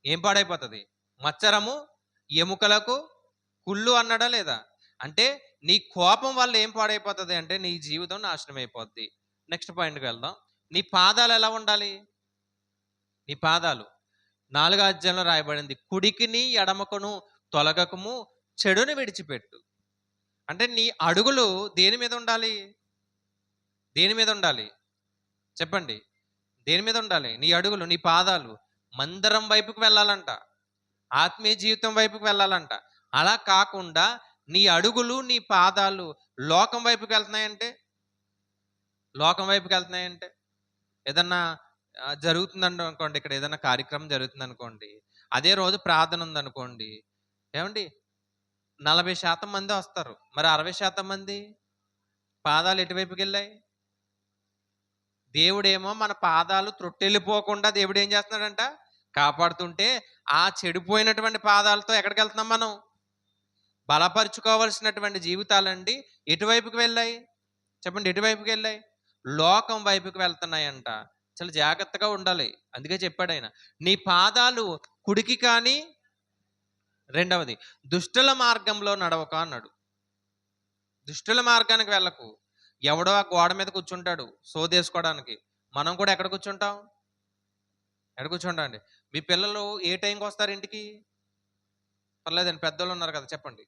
ఏం పాడైపోతది? మచ్చరము ఎముకలకు కుళ్ళు అన్నాడా లేదా? అంటే నీ కోపం వల్ల ఏం పాడైపోతది అంటే నీ జీవితం నాశనం అయిపోద్ది. నెక్స్ట్ పాయింట్‌కి వెళ్దాం. నీ పాదాలు ఎలా ఉండాలి? నీ పాదాలు 4 అధ్యాయంలో రాయబడింది. కుడికిని, ఎడమకును తొలగకము, చెడుని విడిచిపెట్టు. అంటే నీ అడుగులు దేని మీద ఉండాలి? దేని మీద ఉండాలి? చెప్పండి. దేని మీద ఉండాలి? నీ అడుగులు, నీ పాదాలు మందిరం వైపుకు వెళ్ళాలంట. ఆత్మీయ జీవితం వైపుకు వెళ్ళాలంట. అలా కాకుండా నీ అడుగులు, నీ పాదాలు లోకం వైపుకి వెళ్తున్నాయంటే, లోకం వైపుకి వెళ్తున్నాయంటే ఏదన్నా జరుగుతుందనుకోండి. ఇక్కడ ఏదైనా కార్యక్రమం జరుగుతుందనుకోండి. అదే రోజు ప్రార్థన ఉందనుకోండి. ఏవండీ 40% మందే వస్తారు. మరి 60% మంది పాదాలు ఎటువైపుకెళ్ళాయి? దేవుడేమో మన పాదాలు త్రొట్టెళ్ళిపోకుండా దేవుడేం చేస్తున్నాడంట? కాపాడుతుంటే, ఆ చెడిపోయినటువంటి పాదాలతో ఎక్కడికెళ్తున్నాం మనం? బలపరుచుకోవాల్సినటువంటి జీవితాలండి ఎటువైపుకి వెళ్ళాయి? చెప్పండి ఎటువైపుకెళ్ళాయి? లోకం వైపుకి వెళ్తున్నాయంట. చాలా జాగ్రత్తగా ఉండాలి. అందుకే చెప్పాడాయన. నీ పాదాలు కుడికి కానీ రెండవది దుష్టుల మార్గంలో నడవక అన్నాడు. దుష్టుల మార్గానికి వెళ్ళకు. ఎవడో ఆ గోడ మీద కూర్చుంటాడు సోదేసుకోవడానికి. మనం కూడా ఎక్కడ కూర్చుంటాం? ఎక్కడ కూర్చుంటాం అండి? మీ పిల్లలు ఏ టైంకి వస్తారు ఇంటికి? పర్లేదండి, పెద్దోళ్ళు ఉన్నారు కదా, చెప్పండి.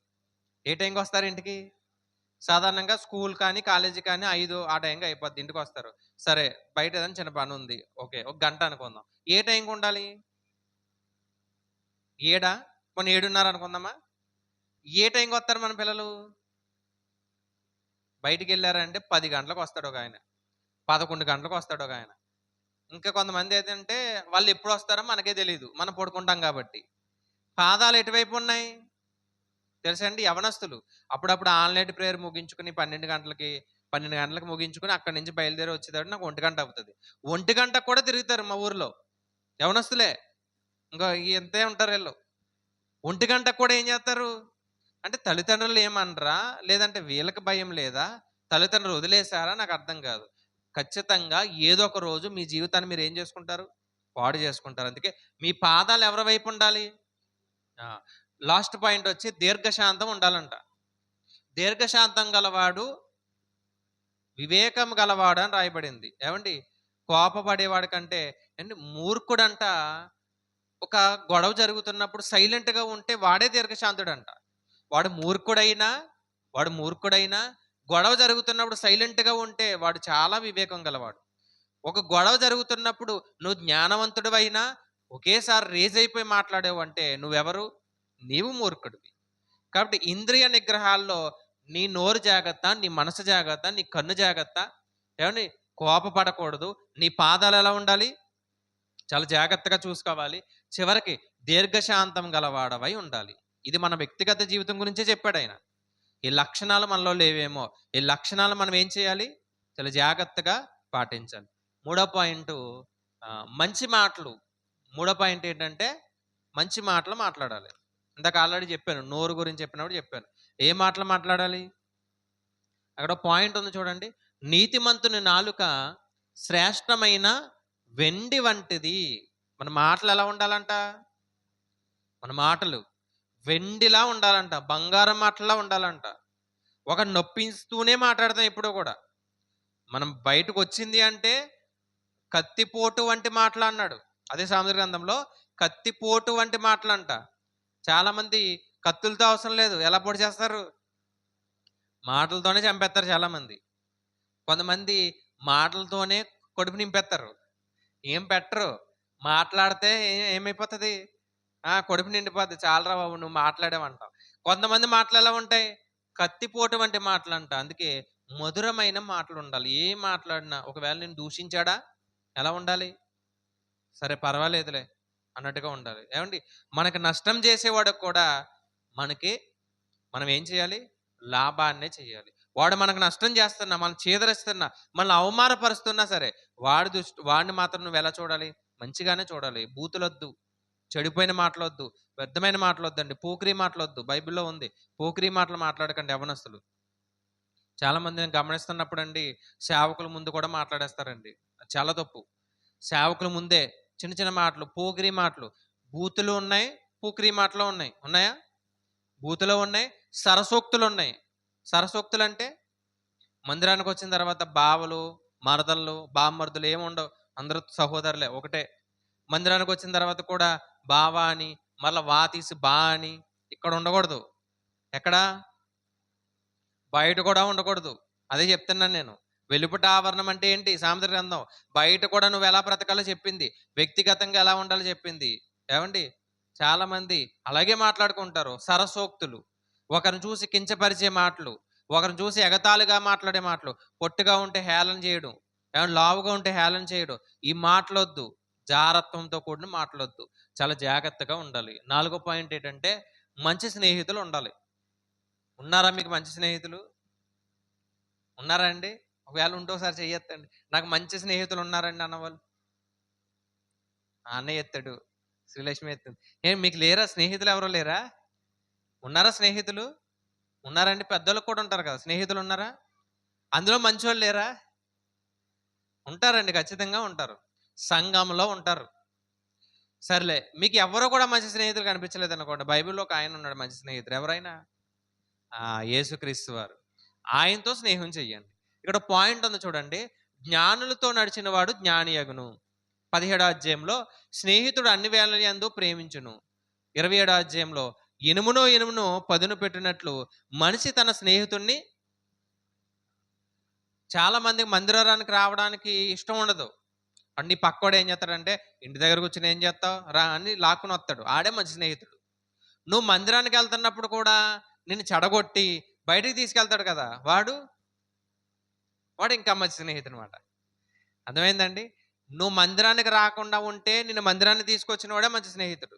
ఏ టైంకి వస్తారు ఇంటికి? సాధారణంగా స్కూల్ కానీ, కాలేజీ కానీ 5 ఆ టైంకి అయిపోద్ది, ఇంటికొస్తారు. సరే, బయట ఏదైనా చిన్న పనుంది. ఓకే. ఒక గంట అనుకుందాం. ఏ టైంకి ఉండాలి? 7 పోనీ 7:30 అనుకుందామా? ఏ టైంకి వస్తారు మన పిల్లలు? బయటికెళ్లారంటే 10 గంటలకు వస్తాడు ఒకాయన. 11 గంటలకు వస్తాడు ఒకాయన. ఇంకా కొంతమంది ఏంటంటే వాళ్ళు ఎప్పుడొస్తారో మనకే తెలీదు, మనం పడుకుంటాం కాబట్టి. పాదాలు ఎటువైపు ఉన్నాయి? తెలుసా అండి? యవనస్తులు అప్పుడప్పుడు ఆల్ నైట్ ప్రేయర్ ముగించుకొని 12 గంటలకు ముగించుకొని అక్కడి నుంచి బయలుదేరి వచ్చేటప్పుడు నాకు 1 గంట అవుతది. 1 గంటకు కూడా తిరుగుతారు మా ఊర్లో. యవనస్తులే. ఇంకా ఇంతే ఉంటారు ఈళ్ళు. 1 గంటకు కూడా ఏం చేస్తారు? అంటే తల్లిదండ్రులు ఏమనరా? లేదంటే వీళ్ళకి భయం లేదా? తల్లిదండ్రులు వదిలేసారా? నాకు అర్థం కాదు. ఖచ్చితంగా ఏదో ఒక రోజు మీ జీవితాన్ని మీరు ఏం చేసుకుంటారు? పాడు చేసుకుంటారు. అందుకే మీ పాదాలు ఎవరి వైపు ఉండాలి? ఆ! లాస్ట్ పాయింట్ వచ్చి దీర్ఘశాంతం ఉండాలంట. దీర్ఘశాంతం గలవాడు వివేకం గలవాడు అని రాయబడింది. ఏవండి? కోపపడేవాడి కంటే అండి మూర్ఖుడంట ఒక గొడవ జరుగుతున్నప్పుడు సైలెంట్‌గా ఉంటే వాడే దీర్ఘశాంతుడంట. వాడు మూర్ఖుడైనా, వాడు మూర్ఖుడైనా గొడవ జరుగుతున్నప్పుడు సైలెంట్‌గా ఉంటే వాడు చాలా వివేకం గలవాడు. ఒక గొడవ జరుగుతున్నప్పుడు నువ్వు జ్ఞానవంతుడివైనా ఒకేసారి రేజ్ అయిపోయి మాట్లాడావంటే నువ్వెవరు? నీవు మూర్ఖుడివి. కాబట్టి ఇంద్రియ నిగ్రహాల్లో నీ నోరు జాగ్రత్త, నీ మనసు జాగ్రత్త, నీ కన్ను జాగ్రత్త. ఏవండీ? కోపపడకూడదు. నీ పాదాలు ఎలా ఉండాలి? చాలా జాగ్రత్తగా చూసుకోవాలి. చివరికి దీర్ఘశాంతం గలవాడవై ఉండాలి. ఇది మన వ్యక్తిగత జీవితం గురించే చెప్పాడాయన. ఈ లక్షణాలు మనలో లేవేమో, ఈ లక్షణాలు మనం ఏం చేయాలి? చాలా జాగ్రత్తగా పాటించాలి. మూడో పాయింటు మంచి మాటలు. మూడో పాయింట్ ఏంటంటే మంచి మాటలు మాట్లాడాలి. ఇందాక ఆల్రెడీ చెప్పాను. నోరు గురించి చెప్పినప్పుడు చెప్పాను. ఏ మాటలు మాట్లాడాలి? అక్కడ పాయింట్ ఉంది చూడండి. నీతిమంతుని నాలుక శ్రేష్టమైన వెండి వంటిది. మన మాటలు ఎలా ఉండాలంట? మన మాటలు వెండిలా ఉండాలంట. బంగారం మాటల్లా ఉండాలంట. ఒకరిని నొప్పిస్తూనే మాట్లాడతాం ఎప్పుడూ కూడా. మనం బయటకొచ్చింది అంటే కత్తిపోటు వంటి మాటలు అన్నాడు. అదే సామెతల గ్రంథంలో కత్తిపోటు వంటి మాటలంట. చాలామంది కత్తులతో అవసరం లేదు. ఎలా పొడి చేస్తారు? మాటలతోనే చంపేస్తారు చాలామంది. కొంతమంది మాటలతోనే కడుపు నింపేస్తారు. ఏం పెట్టరు. మాట్లాడితే ఏమైపోతది? కడుపు నిండిపోద్ది. చాలురా బాబు నువ్వు మాట్లాడావంటాం. కొంతమంది మాటలు ఎలా ఉంటాయి? కత్తిపోటు వంటి మాటలంట. అందుకే మధురమైన మాటలుండాలి. ఏం మాట్లాడినా ఒకవేళ నిన్ను దూషించాడా? ఎలా ఉండాలి? సరే పర్వాలేదులే అన్నట్టుగా ఉండాలి. ఏవండీ? మనకు నష్టం చేసేవాడికి కూడా మనకి మనం ఏం చేయాలి? లాభాన్నే చేయాలి. వాడు మనకు నష్టం చేస్తున్నా, మనల్ని చీదరిస్తున్నా, మనల్ని అవమానపరుస్తున్నా సరే, వాడిని మాత్రం నువ్వెలా చూడాలి? మంచిగానే చూడాలి. బూతులొద్దు, చెడిపోయిన మాటలొద్దు, వ్యర్థమైన మాటలొద్దండి, పోకిరీ మాటలొద్దు. బైబిల్‌లో ఉంది. పోకిరీ మాటలు మాట్లాడకండి యవ్వనస్తులు. చాలామంది నేను గమనిస్తున్నప్పుడండి, సేవకుల ముందు కూడా మాట్లాడేస్తారండి. అది చాలా తప్పు. సేవకుల ముందే చిన్న చిన్న మాటలు, పోకిరీ మాటలు, బూతులు ఉన్నాయి, పోకిరీ మాటలు ఉన్నాయి. ఉన్నాయా? బూతులు ఉన్నాయి, సరసోక్తులున్నాయి. సరసోక్తులంటే మందిరానికొచ్చిన తర్వాత బావలు, మరదళ్ళు, బామ్మర్దులు ఏముండవు. అందరూ సహోదరులే ఒకటే. మందిరానికొచ్చిన తర్వాత కూడా బావ అని, మళ్ళా వా తీసి బా అని ఇక్కడ ఉండకూడదు. ఎక్కడ? బయట కూడా ఉండకూడదు. అదే చెప్తున్నాను నేను. వెలుపట ఆవరణం అంటే ఏంటి? సామెతల గ్రంథం. బయట కూడా నువ్వెలా బ్రతకాలో చెప్పింది. వ్యక్తిగతంగా ఎలా ఉండాలో చెప్పింది. ఏవండీ? చాలామంది అలాగే మాట్లాడుకుంటారు. సరసోక్తులు. ఒకరిని చూసి కించపరిచే మాటలు, ఒకరిని చూసి ఎగతాళిగా మాట్లాడే మాటలు, పొట్టిగా ఉంటే హేళన చేయడం, ఏమన్నా లావుగా ఉంటే హేళన చేయడం. ఈ మాటలొద్దు. జారత్వంతో కూడిన మాటలొద్దు. చాలా జాగ్రత్తగా ఉండాలి. నాలుగో పాయింట్ ఏంటంటే మంచి స్నేహితులు ఉండాలి. ఉన్నారా మీకు మంచి స్నేహితులు? ఉన్నారా అండి? ఒకవేళ ఉంటే ఒకసారి చెయ్యెత్తండి. నాకు మంచి స్నేహితులు ఉన్నారండి అన్నవాళ్ళు. ఆ అన్నయ్య ఎత్తాడు. శ్రీలక్ష్మి ఎత్తింది. ఏం మీకు లేరా స్నేహితులు ఎవరు లేరా? ఉన్నారా స్నేహితులు? ఉన్నారండి. పెద్దోళ్ళకి కూడా ఉంటారు కదా! స్నేహితులు ఉన్నారా? అందులో మంచోళ్ళు లేరా? ఉంటారండి. ఖచ్చితంగా ఉంటారు. సంఘంలో ఉంటారు. సర్లే మీకు ఎవ్వరు కూడా మంచి స్నేహితులు కనిపించలేదనుకోండి. బైబిల్‌లో ఒక ఆయన ఉన్నాడు మంచి స్నేహితుడు. ఎవరైనా? యేసుక్రీస్తు వారు. ఆయనతో స్నేహం చెయ్యండి. ఇక్కడ పాయింట్ ఉంది చూడండి. జ్ఞానులతో నడిచిన వాడు జ్ఞాని అగును. 17వ అధ్యాయంలో స్నేహితుడు అన్ని వేళల యందు ప్రేమించును. 27వ అధ్యాయంలో ఇనుమును పదును పెట్టినట్లు మనిషి తన స్నేహితుణ్ణి. చాలా మందికి మందిరానికి రావడానికి ఇష్టం ఉండదు. అండ్ నీ పక్కోడు ఏం చేస్తాడంటే, ఇంటి దగ్గర కూర్చొని ఏం చేస్తావు రా అని లాక్కుని వస్తాడు. ఆడే మంచి స్నేహితుడు. నువ్వు మందిరానికి వెళ్తున్నప్పుడు కూడా నిన్ను చెడగొట్టి బయటికి తీసుకెళ్తాడు కదా, వాడు వాడు ఇంకా మంచి స్నేహితుడు అనమాట. అర్థమైందండి? నువ్వు మందిరానికి రాకుండా ఉంటే నిన్ను మందిరాన్ని తీసుకొచ్చిన వాడే మంచి స్నేహితుడు.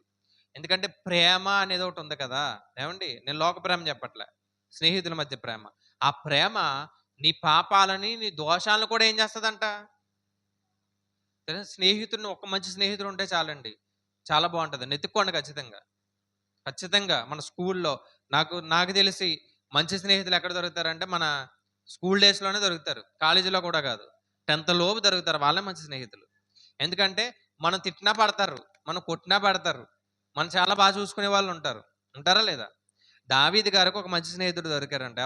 ఎందుకంటే ప్రేమ అనేది ఒకటి ఉంది కదా. ఏమండి, నేను లోక ప్రేమ చెప్పట్లే, స్నేహితుల మధ్య ప్రేమ. ఆ ప్రేమ నీ పాపాలని, నీ దోషాలను కూడా ఏం చేస్తుందంట. స్నేహితుడిని, ఒక మంచి స్నేహితుడు ఉంటే చాలండి, చాలా బాగుంటుంది. నెత్తుక్కోండి ఖచ్చితంగా. ఖచ్చితంగా మన స్కూల్లో నాకు తెలిసి మంచి స్నేహితులు ఎక్కడ దొరుకుతారంటే మన స్కూల్ డేస్లోనే దొరుకుతారు, కాలేజీలో కూడా కాదు. 10th లోపు దొరుకుతారు, వాళ్ళే మంచి స్నేహితులు. ఎందుకంటే మనం తిట్టినా పడతారు, మనం కొట్టినా పడతారు, మనం చాలా బాగా చూసుకునే వాళ్ళు ఉంటారు. ఉంటారా లేదా? దావీదు గారికి ఒక మంచి స్నేహితుడు దొరికారంట.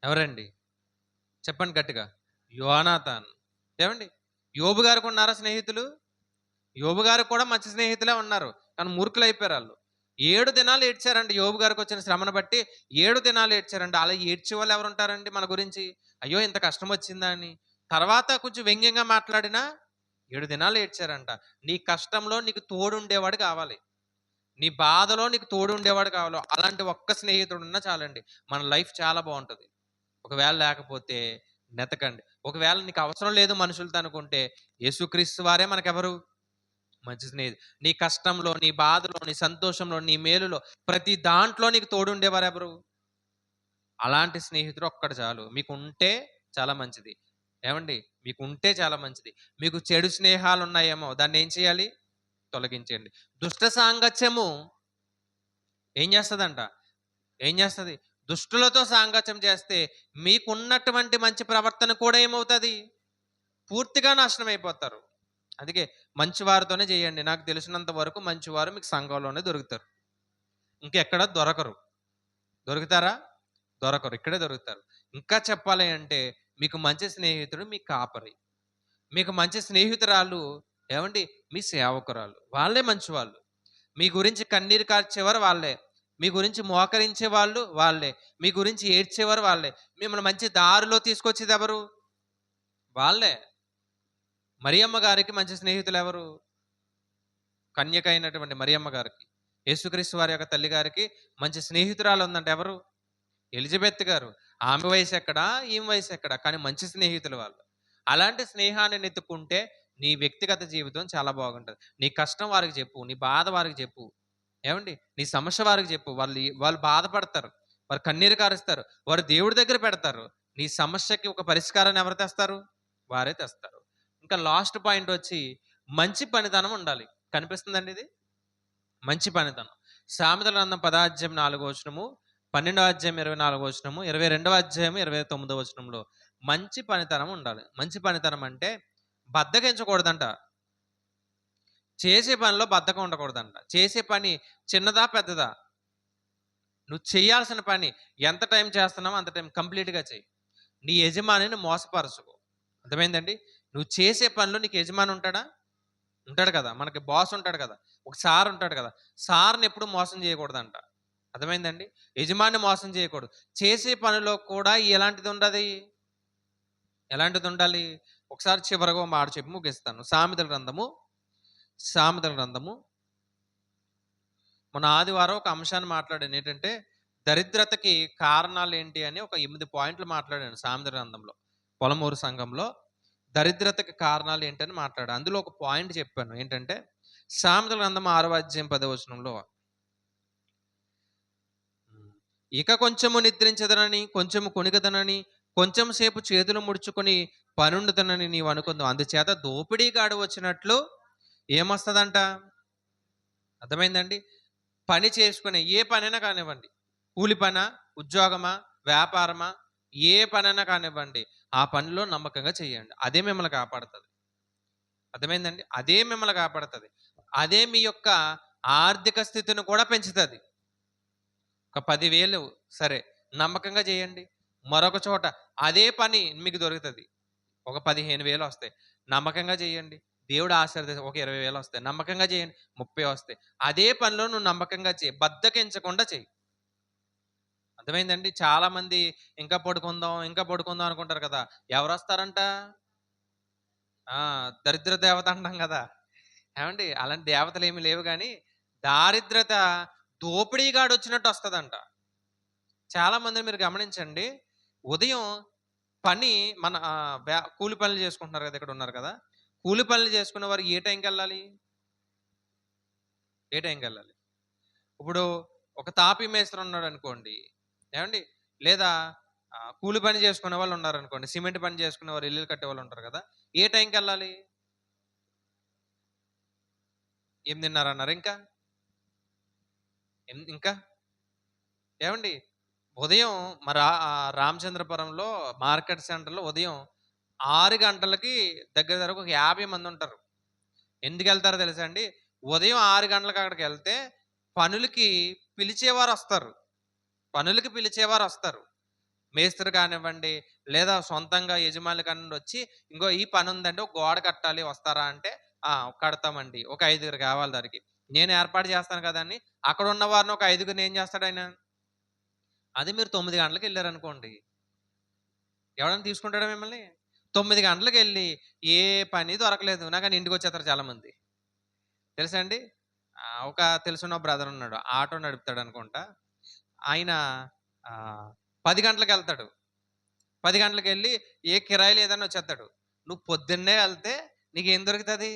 ఎవరండి చెప్పండి గట్టిగా. యోనాతాన్. ఏమండి, యోబు గారికి ఉన్నారా స్నేహితులు? యోబు గారికి కూడా మంచి స్నేహితులే ఉన్నారు, కానీ మూర్ఖులు అయిపోయారు వాళ్ళు. 7 దినాలు ఏడ్చారండి యోబు గారికి వచ్చిన శ్రమను బట్టి. 7 దినాలు ఏడ్చారండి. అలా ఏడ్చే వాళ్ళు ఎవరు ఉంటారండి మన గురించి? అయ్యో ఇంత కష్టం వచ్చిందా అని. తర్వాత కొంచెం వ్యంగ్యంగా మాట్లాడినా 7 దినాలు ఏడ్చారంట. నీ కష్టంలో నీకు తోడు ఉండేవాడు కావాలి, నీ బాధలో నీకు తోడు ఉండేవాడు కావాలి. అలాంటి ఒక్క స్నేహితుడు ఉన్నా చాలండి, మన లైఫ్ చాలా బాగుంటుంది. ఒకవేళ లేకపోతే నెతకండి. ఒకవేళ నీకు అవసరం లేదు మనుషులతో అనుకుంటే, యేసుక్రీస్తు వారే మనకెవరు? మంచి స్నేహితుడు. నీ కష్టంలో, నీ బాధలో, నీ సంతోషంలో, నీ మేలులో, ప్రతి దాంట్లో నీకు తోడుండేవారు ఎవరు? అలాంటి స్నేహితుడు ఒక్కడు చాలు. మీకు ఉంటే చాలా మంచిది. ఏమండి, మీకు ఉంటే చాలా మంచిది. మీకు చెడు స్నేహాలు ఉన్నాయేమో, దాన్ని ఏం చేయాలి? తొలగించండి. దుష్ట సాంగత్యము ఏం చేస్తుందంట? ఏం చేస్తుంది? దుష్టులతో సాంగత్యం చేస్తే మీకున్నటువంటి మంచి ప్రవర్తన కూడా ఏమవుతుంది? పూర్తిగా నాశనం అయిపోతారు. అందుకే మంచివారితోనే చేయండి. నాకు తెలిసినంత వరకు మంచివారు మీకు సంఘంలోనే దొరుకుతారు, ఇంకెక్కడ దొరకరు. దొరుకుతారా? దొరకరు, ఇక్కడే దొరుకుతారు. ఇంకా చెప్పాలి అంటే మీకు మంచి స్నేహితుడు మీ కాపరి, మీకు మంచి స్నేహితురాలు ఏమండి మీ సేవకురాలు. వాళ్ళే మంచివాళ్ళు. మీ గురించి కన్నీరు కార్చేవారు వాళ్ళే, మీ గురించి మోకరించే వాళ్ళు వాళ్ళే, మీ గురించి ఏడ్చేవారు వాళ్ళే, మిమ్మల్ని మంచి దారిలో తీసుకొచ్చేది ఎవరు? వాళ్ళే. మరియమ్మ గారికి మంచి స్నేహితులు ఎవరు? కన్యక అయినటువంటి మరియమ్మ గారికి, యేసుక్రీస్తు వారి యొక్క తల్లి గారికి మంచి స్నేహితురాలు ఉందంటే ఎవరు? ఎలిజబెత్ గారు. ఆమె వయసు ఎక్కడా, ఈమె వయసు ఎక్కడా, కానీ మంచి స్నేహితులు వాళ్ళు. అలాంటి స్నేహాన్ని నెత్తుకుంటే నీ వ్యక్తిగత జీవితం చాలా బాగుంటుంది. నీ కష్టం వారికి చెప్పు, నీ బాధ వారికి చెప్పు. ఏమండి, నీ సమస్య వారికి చెప్పు. వాళ్ళు బాధపడతారు, వారు కన్నీరు కారుస్తారు, వారు దేవుడి దగ్గర పెడతారు. నీ సమస్యకి ఒక పరిష్కారాన్ని ఎవరు తెస్తారు? వారే తెస్తారు. ఇంకా లాస్ట్ పాయింట్ వచ్చి మంచి పనితనం ఉండాలి. కనిపిస్తుందండి ఇది? మంచి పనితనం. సామెతల గ్రంథం 10వ అధ్యాయం 4వ వచనము, 12వ అధ్యాయం 24వ వచనము, 22వ అధ్యాయం 29వ వచనంలో మంచి పనితనం ఉండాలి. మంచి పనితనం అంటే బద్ధకించకూడదంట. చేసే పనిలో బద్ధకం ఉండకూడదంట. చేసే పని చిన్నదా పెద్దదా, నువ్వు చేయాల్సిన పని ఎంత టైం చేస్తున్నావో అంత టైం కంప్లీట్గా చెయ్యి. నీ యజమానిని మోసపరచుకో. అర్థమైందండి? నువ్వు చేసే పనిలో నీకు యజమాని ఉంటాడా? ఉంటాడు కదా, మనకి బాస్ ఉంటాడు కదా, ఒక సార్ ఉంటాడు కదా. సార్ని ఎప్పుడు మోసం చేయకూడదంట. అర్థమైందండి? యజమాని మోసం చేయకూడదు. చేసే పనిలో కూడా ఎలాంటిది ఉండాలి? ఒకసారి చివరగా మాట చెప్పి ముగిస్తాను. సామెతల గ్రంథము మన ఆదివారం ఒక అంశాన్ని మాట్లాడాను. ఏంటంటే దరిద్రతకి కారణాలు ఏంటి అని ఒక 8 పాయింట్లు మాట్లాడాను సామెతల గ్రంథంలో. పొలమూరు సంఘంలో దరిద్రతకి కారణాలు ఏంటని మాట్లాడాను. అందులో ఒక పాయింట్ చెప్పాను. ఏంటంటే సామెతల గ్రంథం 6వ అధ్యాయం 10వ వచనంలో, ఇక కొంచెము నిద్రించదనని, కొంచెము కొనిగదనని, కొంచెం సేపు చేతులు ముడుచుకొని పనుండుదనని నీవు అనుకుందాం, అందుచేత దోపిడీగాడు వచ్చినట్లు ఏమొస్తుందంట? అర్థమైందండి? పని చేసుకునే ఏ పనైనా కానివ్వండి, కూలి పనా, ఉద్యోగమా, వ్యాపారమా, ఏ పనైనా కానివ్వండి, ఆ పనిలో నమ్మకంగా చేయండి. అదే మిమ్మల్ని కాపాడుతుంది. అర్థమైందండి? అదే మిమ్మల్ని కాపాడుతుంది. అదే మీ యొక్క ఆర్థిక స్థితిని కూడా పెంచుతుంది. ఒక 10,000 సరే నమ్మకంగా చేయండి, మరొక చోట అదే పని మీకు దొరుకుతది. ఒక 15,000 వస్తాయి. నమ్మకంగా చేయండి. దేవుడు ఆశీర్వదిస్తాడు. ఒక 20,000 వస్తాయి. నమ్మకంగా చేయండి. 30 వస్తాయి. అదే పనిలో నువ్వు నమ్మకంగా చెయి. బద్ధకించకుండా చెయి. అర్థమైందండి? చాలామంది ఇంకా పడుకుందాం, ఇంకా పడుకుందాం అనుకుంటారు కదా! ఎవరొస్తారంట? ఆ! దరిద్ర దేవత అంటాం గదా! ఏవండీ? అలాంటి దేవతలేమి లేవు గానీ, దారిద్రత దోపిడీగాడొచ్చినట్టు వస్తదంట. చాలా మందిని మీరు గమనించండి. ఉదయం పని మన కూలి పనులు చేసుకుంటున్నారు గదా! ఇక్కడ ఉన్నారు కదా! కూలి పనులు చేసుకునే వారు ఏ టైంకెళ్ళాలి? ఏ టైంకెళ్ళాలి? ఇప్పుడు ఒక తాపీ మేస్త్రి ఉన్నాడనుకోండి. ఏవండీ? లేదా కూలి పని చేసుకునే వాళ్ళు ఉన్నారనుకోండి. సిమెంట్ పని చేసుకునేవారు, ఇల్లులు కట్టేవాళ్ళు ఉంటారు కదా! ఏ టైంకెళ్ళాలి? 8:30 అన్నారు. ఇంకా? ఇంకా? ఏవండీ? ఉదయం రామచంద్రపురంలో మార్కెట్ సెంటర్‌లో ఉదయం 6 గంటలకి దగ్గర దగ్గర ఒక 50 మందుంటారు. ఎందుకెళ్తారో తెలుసా అండి? ఉదయం 6 గంటలకు అక్కడికెళ్తే పనులకి పిలిచేవారొస్తారు. పనులకి పిలిచేవారొస్తారు. మేస్త్రి కానివ్వండి, లేదా సొంతంగా యజమానులు కానివ్వండి వచ్చి, "ఇంగో ఈ పనుందండి. ఒక గోడ కట్టాలి వస్తారా?" అంటే, "ఆ! కడతామండి. ఒక 5గురు కావాలి దానికి." నేను ఏర్పాటు చేస్తాను కదా! అని అక్కడున్న వారిని ఒక 5గురిని ఏం చేస్తాడాయన? అదే మీరు 9 గంటలకెళ్లారనుకోండి. ఎవడన్నా తీసుకుంటాడా మిమ్మల్ని? 9 గంటలకెళ్ళి ఏ పని దొరకలేదు. నాకని ఇంటికొచ్చేత్తారు చాలామంది. తెలుసా అండి? ఒక తెలిసిన బ్రదర్ ఉన్నాడు. ఆటో నడుపుతాడనుకుంటా. ఆయన 10 గంటలకెళ్తాడు. 10 గంటలకెళ్ళి ఏ కిరాయి లేదని వచ్చేత్తాడు. నువ్వు పొద్దున్నే ఎళ్తే నీకేం దొరుకుతది?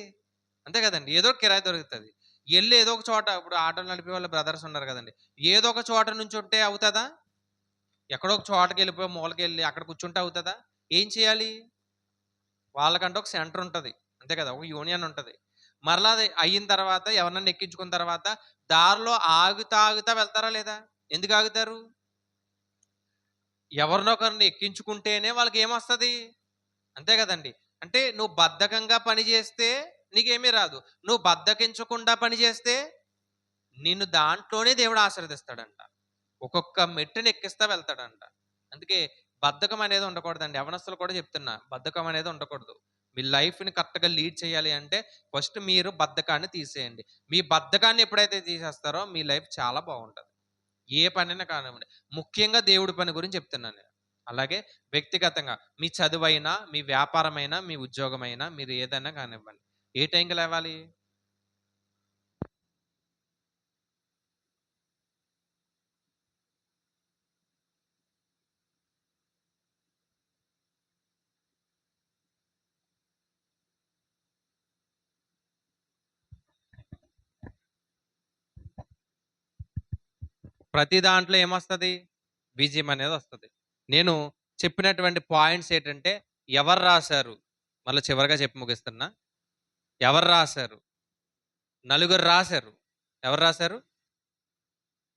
అంతే కదండీ! ఏదో ఒక కిరాయి దొరుకుతది. ఎళ్లి ఏదో ఒక చోట ఇప్పుడు ఆటోలు నడిపే వాళ్ళ బ్రదర్స్ ఉన్నారు కదండీ! ఏదో ఒక చోట నుంచుంటే అవుతదా? ఎక్కడో ఒక చోటకెళ్ళిపోయి మూలకెళ్ళి అక్కడ కూర్చుంటే అవుతదా? ఏం చేయాలి? వాళ్ళకంటూ ఒక సెంటర్ ఉంటది. అంతే కదా! ఒక యూనియన్ ఉంటది. మరలా అది అయిన తర్వాత ఎవరినన్నా ఎక్కించుకున్న తర్వాత దారిలో ఆగుతా, ఆగుతా వెళ్తారా లేదా? ఎందుకు ఆగుతారు? ఎవరినో ఒకరిని ఎక్కించుకుంటేనే వాళ్ళకేమొస్తది? అంతే గదండీ! అంటే నువ్వు బద్ధకంగా పని జేస్తే నీకేమీ రాదు. నువ్వు బద్ధకించకుండా పని జేస్తే నిన్ను దాంట్లోనే దేవుడు ఆశీర్వదిస్తాడంట. ఒక్కొక్క మెట్టుని ఎక్కిస్తా వెళ్తాడంట. అందుకే బద్ధకం అనేది ఉండకూడదండి. యవ్వనస్తులు కూడా చెప్తున్నా. బద్ధకం అనేది ఉండకూడదు. మీ లైఫ్‌ని కరెక్ట్‌గా లీడ్ చేయాలి అంటే ఫస్ట్ మీరు బద్ధకాన్ని తీసేయండి. మీ బద్ధకాన్ని ఎప్పుడైతే తీసేస్తారో మీ లైఫ్ చాలా బావుంటది. ఏ పనైనా కానివ్వండి. ముఖ్యంగా దేవుడి పని గురించి చెప్తున్నాను నేను. అలాగే వ్యక్తిగతంగా మీ చదువైనా, మీ వ్యాపారమైనా, మీ ఉద్యోగమైనా మీరు ఏదైనా కానివ్వండి. ఏ టైంకి లేవాలి? ప్రతి దాంట్లో ఏమొస్తది? విజయం అనేదొస్తది. నేను చెప్పినటువంటి పాయింట్స్ ఏటంటే ఎవరు రాసారు? మళ్ళా చివరగా చెప్పి ముగిస్తున్నా. ఎవరు రాసారు? నలుగురు రాసారు. ఎవరు రాసారు?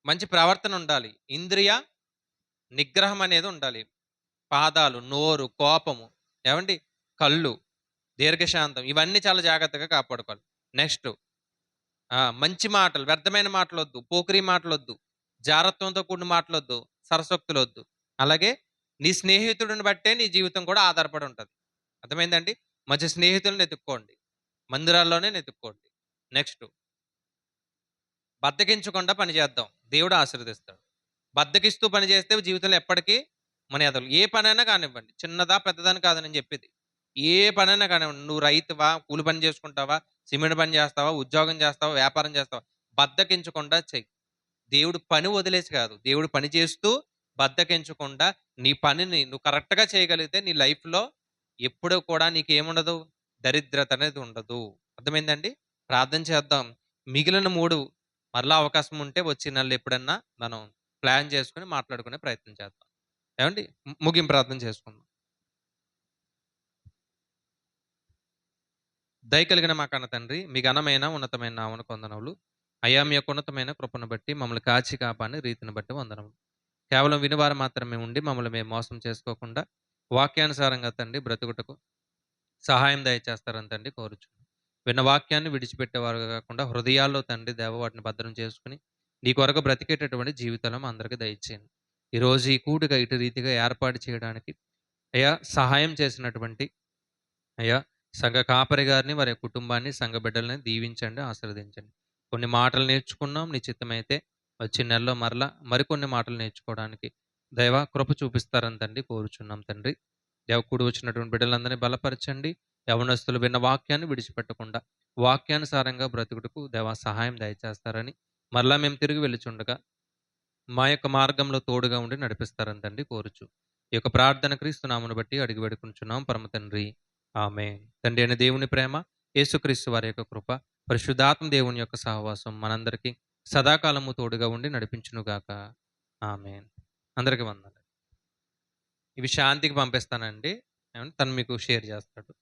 మంచి ప్రవర్తన ఉండాలి. ఇంద్రియ నిగ్రహం అనేది ఉండాలి. పాదాలు, నోరు, కోపము, ఏవండీ? కళ్ళు, దీర్ఘశాంతం ఇవన్నీ చాలా జాగ్రత్తగా కాపాడుకోవాలి. నెక్స్టు మంచి మాటలు, వ్యర్థమైన మాటలొద్దు. పోకిరీ మాటలొద్దు. జారత్వంతో కూడిన మాటలొద్దు. సరసోక్తులొద్దు. అలాగే నీ స్నేహితుడిని బట్టే నీ జీవితం కూడా ఆధారపడి ఉంటది. అర్థమైందండి? మంచి స్నేహితుల్ని ఎతుక్కోండి. మందిరాల్లోనే వెతుక్కోండి. నెక్స్టు బద్ధకించకుండా పని చేద్దాం. దేవుడు ఆశీర్వదిస్తాడు. బద్ధకిస్తూ పని చేస్తే జీవితంలో ఎప్పటికీ మన ఎదగలు. ఏ పనైనా కానివ్వండి. చిన్నదా, పెద్దదా అని కాదు నేను చెప్పేది. ఏ పనైనా కానివ్వండి. నువ్వు రైతువా, కూలి పని చేసుకుంటావా, సిమెంట్ పని చేస్తావా, ఉద్యోగం చేస్తావా, వ్యాపారం చేస్తావా, బద్ధకించకుండా చెయ్యి. దేవుడు పని వదిలేసి కాదు. దేవుడు పని చేస్తూ బద్ధకించకుండా నీ పనిని నువ్వు కరెక్ట్‌గా చేయగలిగితే నీ లైఫ్‌లో ఎప్పుడూ కూడా నీకేముండదు? దరిద్రత అనేది ఉండదు. అర్థమైందండి? ప్రార్థన చేద్దాం. మిగిలిన 3 మరలా అవకాశం ఉంటే వచ్చే నెలలో ఎప్పుడన్నా మనం ప్లాన్ చేసుకొని మాట్లాడుకునే ప్రయత్నం చేద్దాం. ఏవండీ? ముగింపు ప్రార్థన చేసుకుందాం. దయ కలిగిన మా కన్న తండ్రి, మీ ఘనమైన, ఉన్నతమైన నామమునకు వందనములు. అయ్యా మీ యొక్క ఉన్నతమైన కృపను బట్టి మమ్మల్ని కాచి కాపాడిన రీతిని బట్టి వందనములు. కేవలం వినివారు మాత్రమే ఉండి మమ్మల్ని మేము మోసం చేసుకోకుండా వాక్యానుసారంగా తండ్రి బ్రతుకుటకు సహాయం దయచేస్తారని తండ్రి కోరుచున్నాం. విన్న వాక్యాన్ని విడిచిపెట్టేవారుగా కాకుండా హృదయాల్లో తండ్రి దేవ వాటిని భద్రం చేసుకొని నీ కొరకు బ్రతికేటటువంటి జీవితాలను అందరికీ దయచేయండి. ఈరోజు ఈ కూడిక ఇటు రీతిగా ఏర్పాటు చేయడానికి అయ్యా సహాయం చేసినటువంటి అయ్యా సంఘ కాపరి గారిని, వారి కుటుంబాన్ని, సంఘ బిడ్డలని దీవించండి, ఆశీర్వదించండి. కొన్ని మాటలు నేర్చుకున్నాం. నీ చిత్తమైతే వచ్చే నెలలో మరలా మరికొన్ని మాటలు నేర్చుకోవడానికి దైవ కృప చూపిస్తారని తండ్రి కోరుచున్నాం తండ్రి. దేవ కూడి వచ్చినటువంటి బిడ్డలందరినీ బలపరచండి. యవనస్తులు విన్న వాక్యాన్ని విడిచిపెట్టకుండా వాక్యానుసారంగా బ్రతుకుటకు దేవ సహాయం దయచేస్తారని, మరలా మేము తిరిగి వెళ్ళుచుండగా మా యొక్క మార్గంలో తోడుగా ఉండి నడిపిస్తారని తండ్రి కోరుచు ఈ యొక్క ప్రార్థన క్రీస్తు నామమును బట్టి అడిగి వేడుకుంటున్నాం పరమ తండ్రి. ఆమేన్. తండ్రి అయిన దేవుని ప్రేమ, యేసుక్రీస్తు వారి యొక్క కృప, పరిశుద్ధాత్మ దేవుని యొక్క సహవాసం మనందరికీ సదాకాలము తోడుగా ఉండి నడిపించునుగాక. ఆమేన్. అందరికీ వందనాలు. ఇవి శాంతికి పంపిస్తానండి. తను మీకు షేర్ చేస్తాడు.